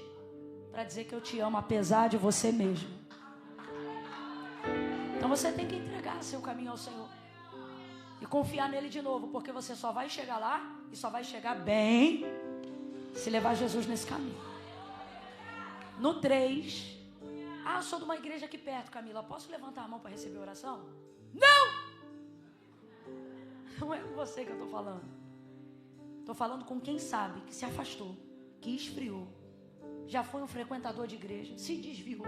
para dizer que eu te amo apesar de você mesmo. Então você tem que entregar seu caminho ao Senhor e confiar nele de novo, porque você só vai chegar lá e só vai chegar bem se levar Jesus nesse caminho. No 3, eu sou de uma igreja aqui perto, Camila, posso levantar a mão para receber oração? Não! Não é com você que eu estou falando. Estou falando com quem sabe que se afastou, que esfriou, já foi um frequentador de igreja, se desviou.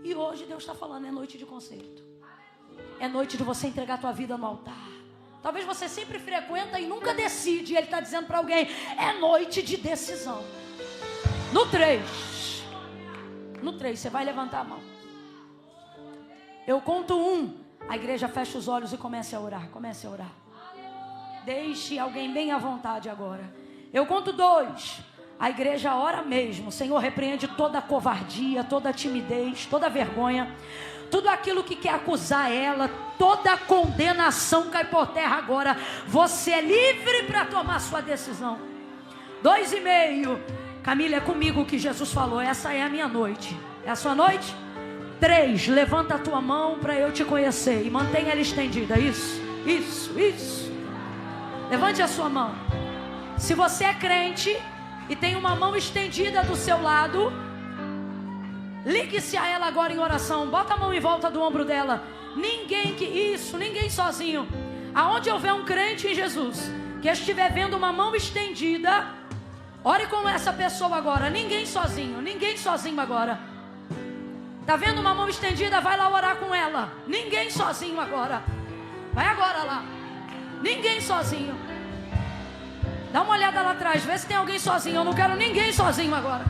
E hoje Deus está falando: é noite de concerto. É noite de você entregar a tua vida no altar. Talvez você sempre frequenta e nunca decide. E Ele está dizendo para alguém: é noite de decisão. No 3, você vai levantar a mão. Eu conto 1. A igreja fecha os olhos e comece a orar. Comece a orar. Deixe alguém bem à vontade agora. Eu conto 2. A igreja ora mesmo. O Senhor repreende toda a covardia, toda a timidez, toda a vergonha, tudo aquilo que quer acusar ela, toda a condenação cai por terra agora. Você é livre para tomar sua decisão. 2,5. Camila, é comigo que Jesus falou. Essa é a minha noite. É a sua noite? 3. Levanta a tua mão para eu te conhecer e mantenha ela estendida. Isso. Levante a sua mão. Se você é crente, e tem uma mão estendida do seu lado, ligue-se a ela agora em oração. Bota a mão em volta do ombro dela. Ninguém sozinho. Aonde houver um crente em Jesus que estiver vendo uma mão estendida, ore com essa pessoa agora. Ninguém sozinho agora. Tá vendo uma mão estendida? Vai lá orar com ela. Ninguém sozinho agora. Vai agora lá. Ninguém sozinho. Dá uma olhada lá atrás, vê se tem alguém sozinho. Eu não quero ninguém sozinho agora.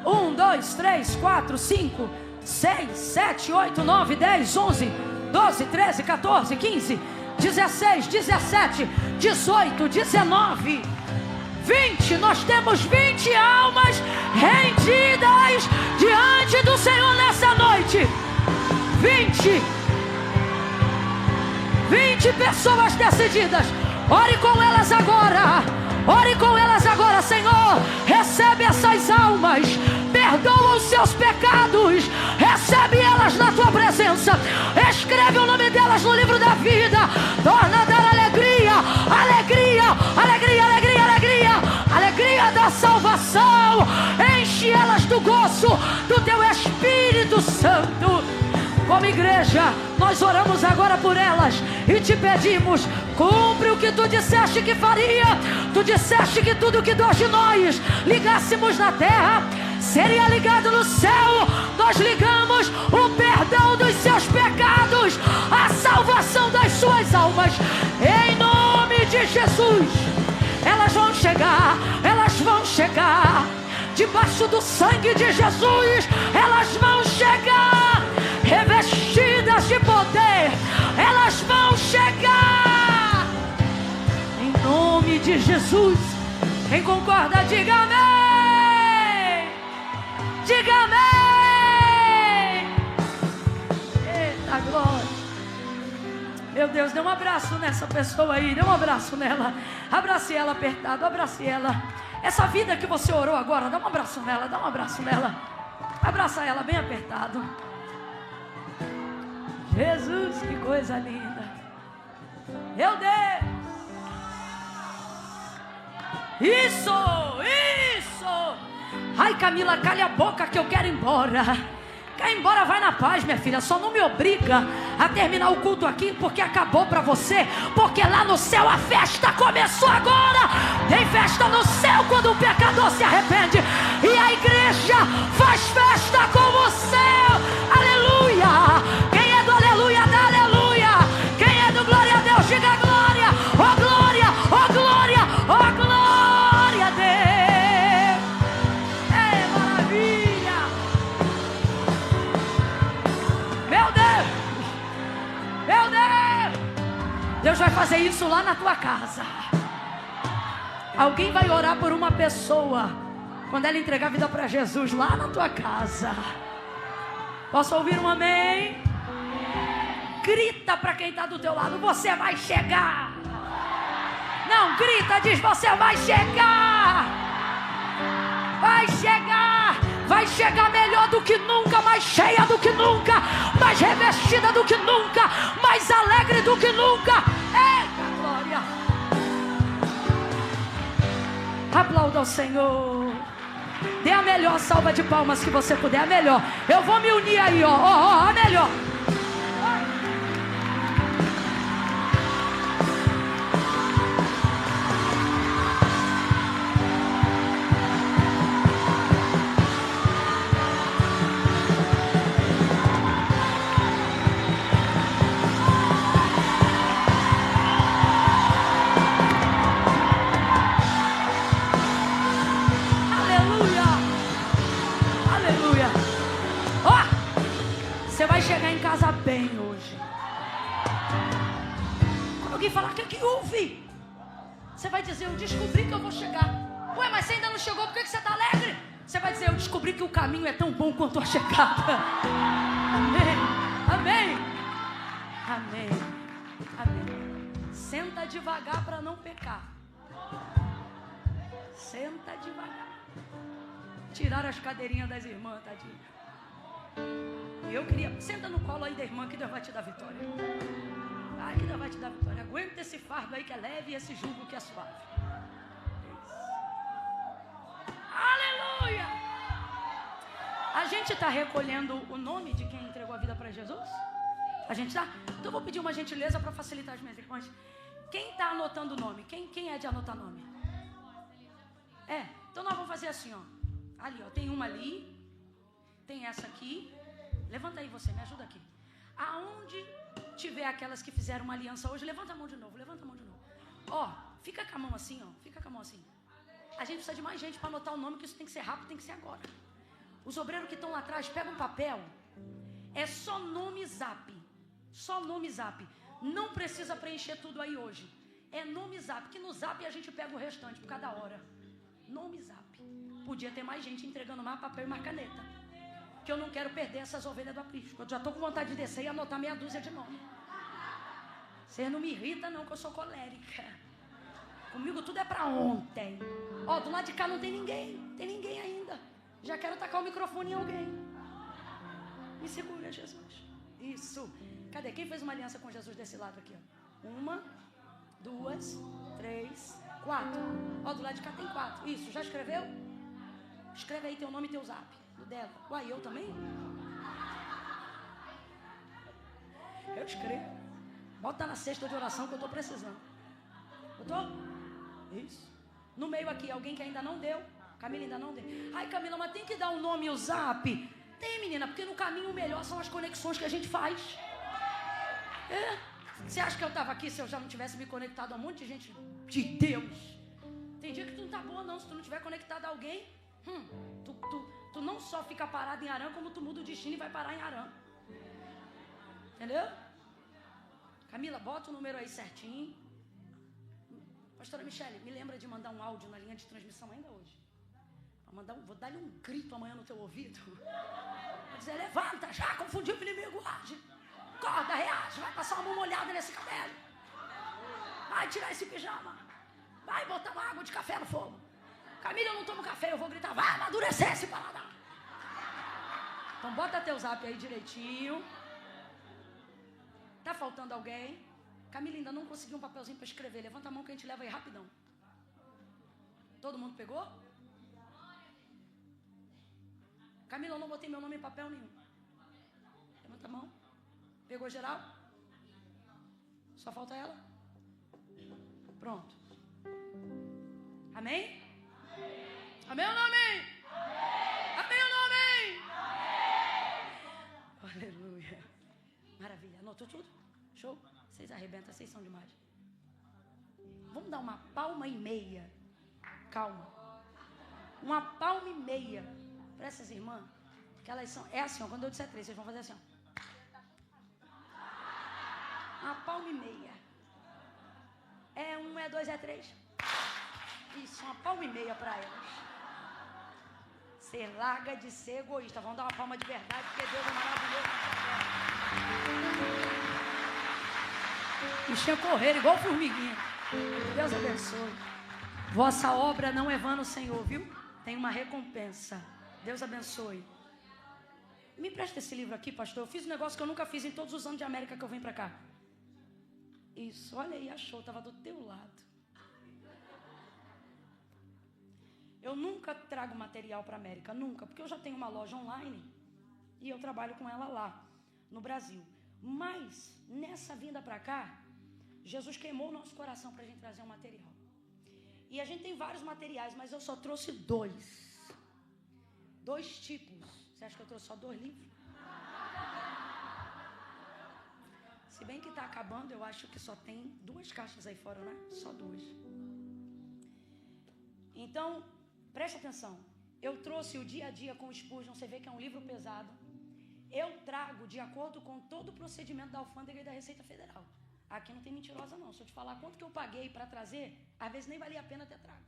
1, 2, 3, 4, 5, 6, 7, 8, 9, 10, 11, 12, 13, 14, 15, 16, 17, 18, 19, 20. Nós temos 20 almas rendidas diante do Senhor nessa noite. 20 pessoas decididas. Ore com elas agora. Ore com elas agora. Senhor, recebe essas almas, perdoa os seus pecados, recebe elas na tua presença, escreve o nome delas no livro da vida, torna a dar alegria, alegria, alegria, alegria, alegria, alegria da salvação. Enche elas do gozo do teu Espírito Santo. Como igreja, nós oramos agora por elas e te pedimos: cumpre o que tu disseste que faria. Tu disseste que tudo que dois de nós ligássemos na terra seria ligado no céu. Nós ligamos o perdão dos seus pecados, a salvação das suas almas, em nome de Jesus. Elas vão chegar debaixo do sangue de Jesus. Elas vão chegar revestidas de poder. Elas vão chegar em nome de Jesus. Quem concorda, diga amém. Diga amém. Eita glória. Meu Deus, dê um abraço nessa pessoa aí. Dê um abraço nela. Abrace ela apertado, abrace ela. Essa vida que você orou agora, dá um abraço nela, dá um abraço nela. Abraça ela bem apertado. Jesus, que coisa linda. Meu Deus. Isso. Ai, Camila, calha a boca que eu quero ir embora. Quer ir embora, vai na paz, minha filha. Só não me obriga a terminar o culto aqui, porque acabou pra você. Porque lá no céu a festa começou agora. Tem festa no céu quando o pecador se arrepende. E a igreja faz festa com o céu. Aleluia. Quem é do aleluia, dá aleluia. Quem é do glória a Deus, diga glória. Oh glória, oh glória, oh glória a Deus. É maravilha. Meu Deus. Deus vai fazer isso lá na tua casa. Alguém vai orar por uma pessoa quando ela entregar a vida para Jesus lá na tua casa. Posso ouvir um amém? Grita para quem está do teu lado: você vai chegar. Não, grita, diz: você vai chegar. Vai chegar. Vai chegar melhor do que nunca, mais cheia do que nunca, mais revestida do que nunca, mais alegre do que nunca. Eita glória. Aplauda ao Senhor. Dê a melhor salva de palmas que você puder, a melhor. Eu vou me unir aí, ó, a melhor. Chegar em casa bem hoje. Quando alguém falar: o que houve? Você vai dizer: eu descobri que eu vou chegar. Ué, mas você ainda não chegou, por que você está alegre? Você vai dizer: eu descobri que o caminho é tão bom quanto a chegada. Amém. Amém. Amém. Amém. Senta devagar para não pecar. Senta devagar. Tiraram as cadeirinhas das irmãs, tadinha. Eu queria... Senta no colo aí da irmã, que Deus vai te dar vitória. Ai, que Deus vai te dar vitória. Aguenta esse fardo aí que é leve e esse jugo que é suave. Isso. A gente está recolhendo o nome de quem entregou a vida para Jesus? A gente está? Então eu vou pedir uma gentileza para facilitar as minhas irmãs. Quem está anotando o nome? Quem é de anotar nome? Então nós vamos fazer assim, ó. Ali, ó, tem uma ali. Tem essa aqui. Levanta aí você, me ajuda aqui. Aonde tiver aquelas que fizeram uma aliança hoje, levanta a mão de novo, levanta a mão de novo. Ó, fica com a mão assim, ó. Fica com a mão assim. A gente precisa de mais gente para anotar o nome, que isso tem que ser rápido, tem que ser agora. Os obreiros que estão lá atrás, pegam um papel. É só nome zap. Só nome zap. Não precisa preencher tudo aí hoje. É nome zap, que no zap a gente pega o restante por cada hora. Nome zap. Podia ter mais gente entregando mais papel e mais caneta. Que eu não quero perder essas ovelhas do aprisco. Eu já estou com vontade de descer e anotar meia dúzia de nome. Você não me irrita não, que eu sou colérica. Comigo tudo é pra ontem. Ó, do lado de cá não tem ninguém. Tem ninguém ainda. Já quero tacar o microfone em alguém. Me segura, Jesus. Isso. Cadê? Quem fez uma aliança com Jesus desse lado aqui, ó? 1, 2, 3, 4. Ó, do lado de cá tem 4. Isso, já escreveu? Escreve aí teu nome e teu zap. Do dela. Uai, eu também? Eu escrevo. Bota na cesta de oração que eu tô precisando. Botou? Isso. No meio aqui, alguém que ainda não deu. Camila ainda não deu. Ai, Camila, mas tem que dar um nome e o zap. Tem, menina, porque no caminho o melhor são as conexões que a gente faz. Você acha que eu estava aqui se eu já não tivesse me conectado a um monte de gente de Deus? Tem dia que tu não tá boa não, se tu não tiver conectado a alguém, tu não só fica parado em Arã, como tu muda o destino e vai parar em Arã. Entendeu? Camila, bota o número aí certinho. Pastora Michele, me lembra de mandar um áudio na linha de transmissão ainda hoje. Vou dar-lhe um grito amanhã no teu ouvido. Vou dizer, levanta, já confundiu o inimigo, age. Acorda, reage, vai passar uma mão molhada nesse cabelo. Vai tirar esse pijama. Vai botar uma água de café no fogo. Camila, eu não tomo café, eu vou gritar, vai amadurecer esse paladar. Então bota teu zap aí direitinho. Tá faltando alguém? Camila, ainda não conseguiu um papelzinho para escrever. Levanta a mão que a gente leva aí rapidão. Todo mundo pegou? Camila, eu não botei meu nome em papel nenhum. Levanta a mão. Pegou geral? Só falta ela? Pronto. Amém? Amém ou não amém? Amém ou não amém? Aleluia. Maravilha. Anotou tudo? Show? Vocês arrebentam, vocês são demais. Vamos dar uma palma e meia. Calma. Uma palma e meia para essas irmãs. Que elas são. É assim, ó, quando eu disser 3, vocês vão fazer assim, ó. Uma palma e meia. É 1, é 2, é 3. Isso, uma palma e meia para elas. Você larga de ser egoísta. Vamos dar uma palma de verdade, porque Deus é maravilhoso. Bichinha correr igual formiguinha. Deus abençoe. Vossa obra não é vã no Senhor, viu? Tem uma recompensa. Deus abençoe. Me empresta esse livro aqui, pastor. Eu fiz um negócio que eu nunca fiz em todos os anos de América que eu venho para cá. Isso, olha aí, achou, estava do teu lado. Eu nunca trago material para a América, nunca, porque eu já tenho uma loja online e eu trabalho com ela lá, no Brasil. Mas, nessa vinda para cá, Jesus queimou o nosso coração para a gente trazer um material. E a gente tem vários materiais, mas eu só trouxe 2. 2 tipos. Você acha que eu trouxe só 2 livros? Se bem que está acabando, eu acho que só tem 2 caixas aí fora, né? Só 2. Então, preste atenção. Eu trouxe o dia a dia com o Spurgeon. Você vê que é um livro pesado. Eu trago de acordo com todo o procedimento da alfândega e da Receita Federal. Aqui não tem mentirosa não. Se eu te falar quanto que eu paguei para trazer, às vezes nem valia a pena ter trago.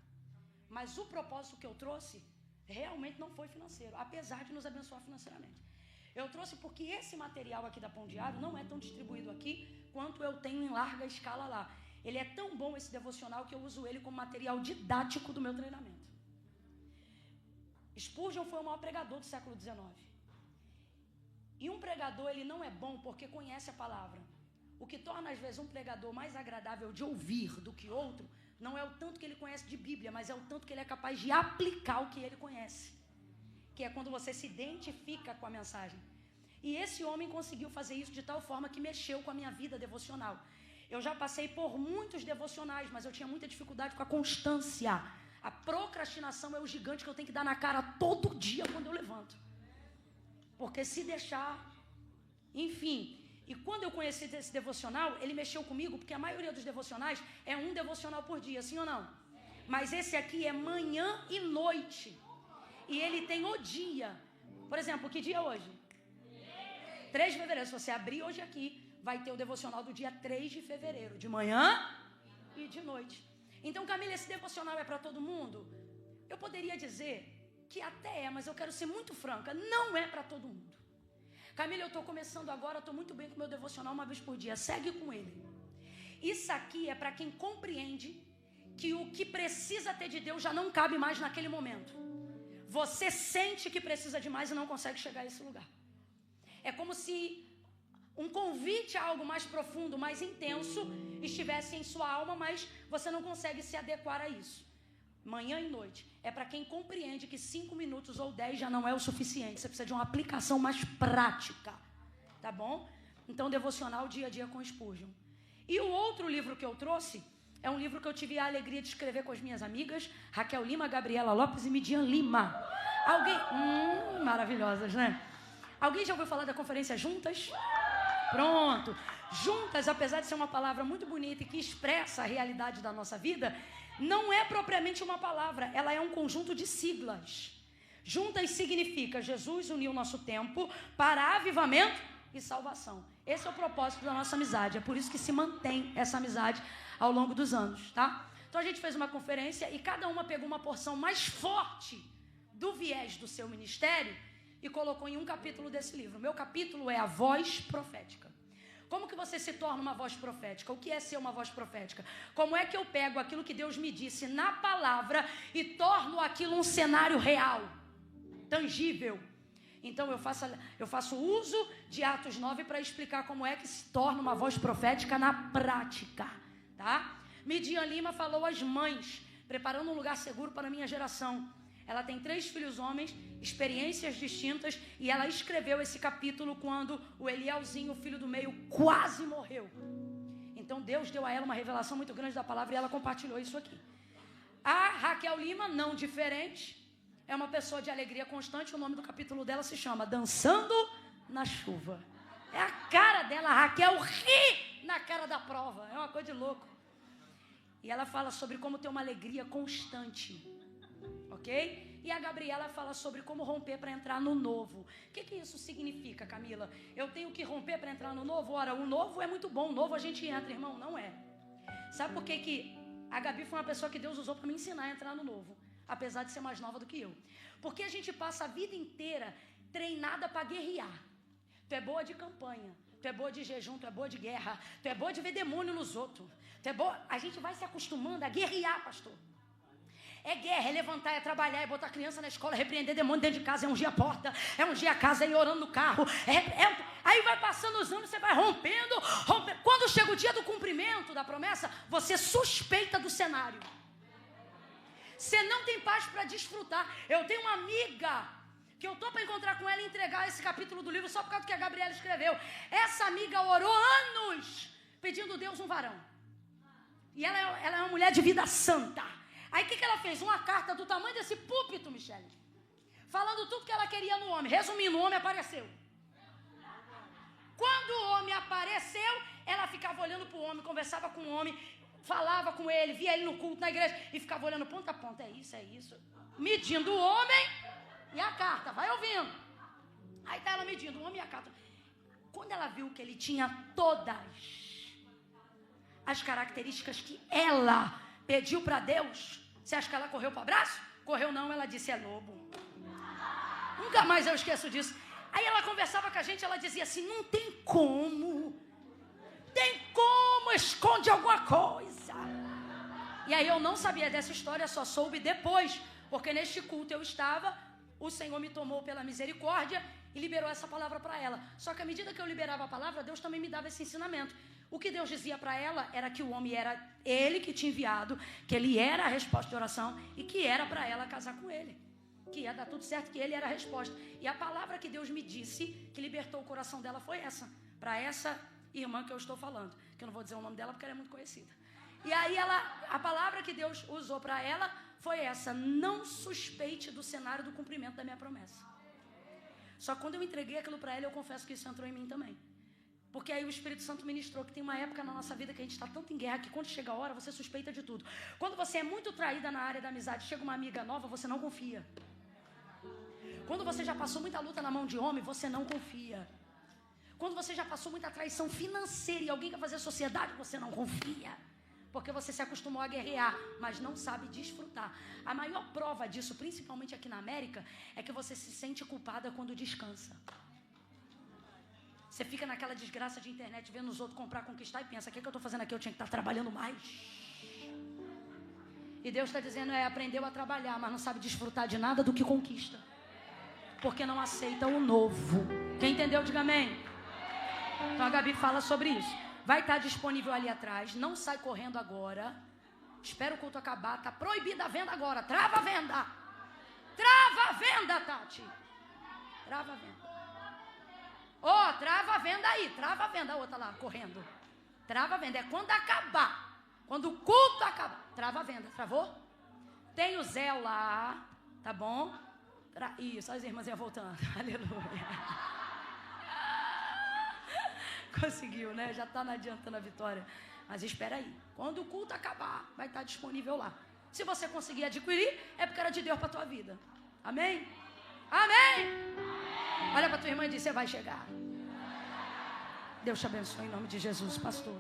Mas o propósito que eu trouxe realmente não foi financeiro, apesar de nos abençoar financeiramente. Eu trouxe porque esse material aqui da Pão Diário não é tão distribuído aqui quanto eu tenho em larga escala lá. Ele é tão bom, esse devocional, que eu uso ele como material didático do meu treinamento. Spurgeon foi o maior pregador do século XIX. E um pregador, ele não é bom porque conhece a palavra. O que torna, às vezes, um pregador mais agradável de ouvir do que outro, não é o tanto que ele conhece de Bíblia, mas é o tanto que ele é capaz de aplicar o que ele conhece. que é quando você se identifica com a mensagem. E esse homem conseguiu fazer isso de tal forma que mexeu com a minha vida devocional. Eu já passei por muitos devocionais, mas eu tinha muita dificuldade com a constância. A procrastinação é o gigante que eu tenho que dar na cara todo dia quando eu levanto. Porque se deixar... Enfim, e quando eu conheci esse devocional, ele mexeu comigo, porque a maioria dos devocionais é um devocional por dia, sim ou não? Mas esse aqui é manhã e noite. E ele tem o dia. Por exemplo, que dia é hoje? 3 de fevereiro. Se você abrir hoje aqui, vai ter o devocional do dia 3 de fevereiro, de manhã e de noite. Então, Camila, esse devocional é para todo mundo? Eu poderia dizer que até é, mas eu quero ser muito franca, não é para todo mundo. Camila, eu estou começando agora, estou muito bem com o meu devocional uma vez por dia, segue com ele. Isso aqui é para quem compreende que o que precisa ter de Deus já não cabe mais naquele momento. Você sente que precisa de mais e não consegue chegar a esse lugar. É como se um convite a algo mais profundo, mais intenso, estivesse em sua alma, mas você não consegue se adequar a isso. Manhã e noite. É para quem compreende que 5 minutos ou 10 já não é o suficiente. Você precisa de uma aplicação mais prática. Tá bom? Então, devocional dia a dia com Spurgeon. E o outro livro que eu trouxe é um livro que eu tive a alegria de escrever com as minhas amigas, Raquel Lima, Gabriela Lopes e Midian Lima. Alguém... maravilhosas, né? Alguém já ouviu falar da conferência Juntas? Pronto. Juntas, apesar de ser uma palavra muito bonita e que expressa a realidade da nossa vida, não é propriamente uma palavra, ela é um conjunto de siglas. Juntas significa Jesus uniu nosso tempo para avivamento e salvação. Esse é o propósito da nossa amizade, é por isso que se mantém essa amizade ao longo dos anos, tá? Então a gente fez uma conferência e cada uma pegou uma porção mais forte do viés do seu ministério e colocou em um capítulo desse livro. O meu capítulo é a voz profética. Como que você se torna uma voz profética? O que é ser uma voz profética? Como é que eu pego aquilo que Deus me disse na palavra e torno aquilo um cenário real, tangível? Então eu faço uso de Atos 9 para explicar como é que se torna uma voz profética na prática, tá? Midian Lima falou às mães, preparando um lugar seguro para a minha geração. Ela tem 3 filhos homens, experiências distintas, e ela escreveu esse capítulo quando o Elielzinho, o filho do meio, quase morreu. Então Deus deu a ela uma revelação muito grande da palavra e ela compartilhou isso aqui. A Raquel Lima, não diferente, é uma pessoa de alegria constante. O nome do capítulo dela se chama Dançando na Chuva. É a cara dela, a Raquel ri na cara da prova, é uma coisa de louco. E ela fala sobre como ter uma alegria constante. Ok? E a Gabriela fala sobre como romper para entrar no novo. O que isso significa, Camila? Eu tenho que romper para entrar no novo? Ora, o novo é muito bom, o novo a gente entra, irmão, não é. Sabe por que a Gabi foi uma pessoa que Deus usou para me ensinar a entrar no novo? Apesar de ser mais nova do que eu. Porque a gente passa a vida inteira treinada para guerrear. Tu é boa de campanha, tu é boa de jejum, tu é boa de guerra, tu é boa de ver demônio nos outros. Tu é boa... A gente vai se acostumando a guerrear, pastor. É guerra, é levantar, é trabalhar, é botar criança na escola, repreender demônio dentro de casa, é ungir a porta, é ungir a casa, é ir orando no carro. Aí vai passando os anos, você vai rompendo. Quando chega o dia do cumprimento da promessa, você suspeita do cenário. Você não tem paz para desfrutar. Eu tenho uma amiga que eu estou para encontrar com ela e entregar esse capítulo do livro só por causa do que a Gabriela escreveu. Essa amiga orou anos pedindo a Deus um varão. E ela é uma mulher de vida santa. Aí o que ela fez? Uma carta do tamanho desse púlpito, Michele, falando tudo que ela queria no homem. Resumindo, o homem apareceu. Quando o homem apareceu, ela ficava olhando para o homem, conversava com o homem, falava com ele, via ele no culto na igreja e ficava olhando ponta a ponta. É isso. Medindo o homem e a carta. Vai ouvindo. Aí está ela medindo o homem e a carta. Quando ela viu que ele tinha todas as características que ela pediu para Deus, você acha que ela correu para o abraço? Correu não, ela disse, é lobo. Nunca mais eu esqueço disso. Aí ela conversava com a gente, ela dizia assim, não tem como, esconde alguma coisa. E aí eu não sabia dessa história, só soube depois, porque neste culto eu estava, o Senhor me tomou pela misericórdia e liberou essa palavra para ela. Só que à medida que eu liberava a palavra, Deus também me dava esse ensinamento. O que Deus dizia para ela era que o homem era ele que tinha enviado, que ele era a resposta de oração e que era para ela casar com ele. que ia dar tudo certo, que ele era a resposta. E a palavra que Deus me disse, que libertou o coração dela, foi essa. Para essa irmã que eu estou falando. Que eu não vou dizer o nome dela porque ela é muito conhecida. E aí a palavra que Deus usou para ela foi essa: não suspeite do cenário do cumprimento da minha promessa. Só que quando eu entreguei aquilo para ela, eu confesso que isso entrou em mim também. Porque aí o Espírito Santo ministrou que tem uma época na nossa vida que a gente está tanto em guerra que quando chega a hora você suspeita de tudo. Quando você é muito traída na área da amizade, chega uma amiga nova, você não confia. Quando você já passou muita luta na mão de homem, você não confia. Quando você já passou muita traição financeira e alguém quer fazer sociedade, você não confia. Porque você se acostumou a guerrear, mas não sabe desfrutar. A maior prova disso, principalmente aqui na América, é que você se sente culpada quando descansa. Você fica naquela desgraça de internet, vendo os outros comprar, conquistar e pensa: o que eu estou fazendo aqui? Eu tinha que estar trabalhando mais. E Deus está dizendo: aprendeu a trabalhar, mas não sabe desfrutar de nada do que conquista. Porque não aceita o novo. Quem entendeu, diga amém. Então a Gabi fala sobre isso. Vai estar disponível ali atrás. Não sai correndo agora. Espera o culto acabar. Está proibida a venda agora. Trava a venda. Trava a venda, Tati. Trava a venda. Trava a venda aí. Trava a venda. A outra lá, correndo. Trava a venda. É quando acabar. Quando o culto acabar. Trava a venda. Travou? Tem o Zé lá. Tá bom? Isso, as irmãs iam voltando. Aleluia. Conseguiu, né? Já está adiantando a vitória. Mas espera aí. Quando o culto acabar, vai estar disponível lá. Se você conseguir adquirir, é porque era de Deus para a tua vida. Amém? Amém? Olha para tua irmã e diz: você vai chegar. Deus te abençoe em nome de Jesus, pastor.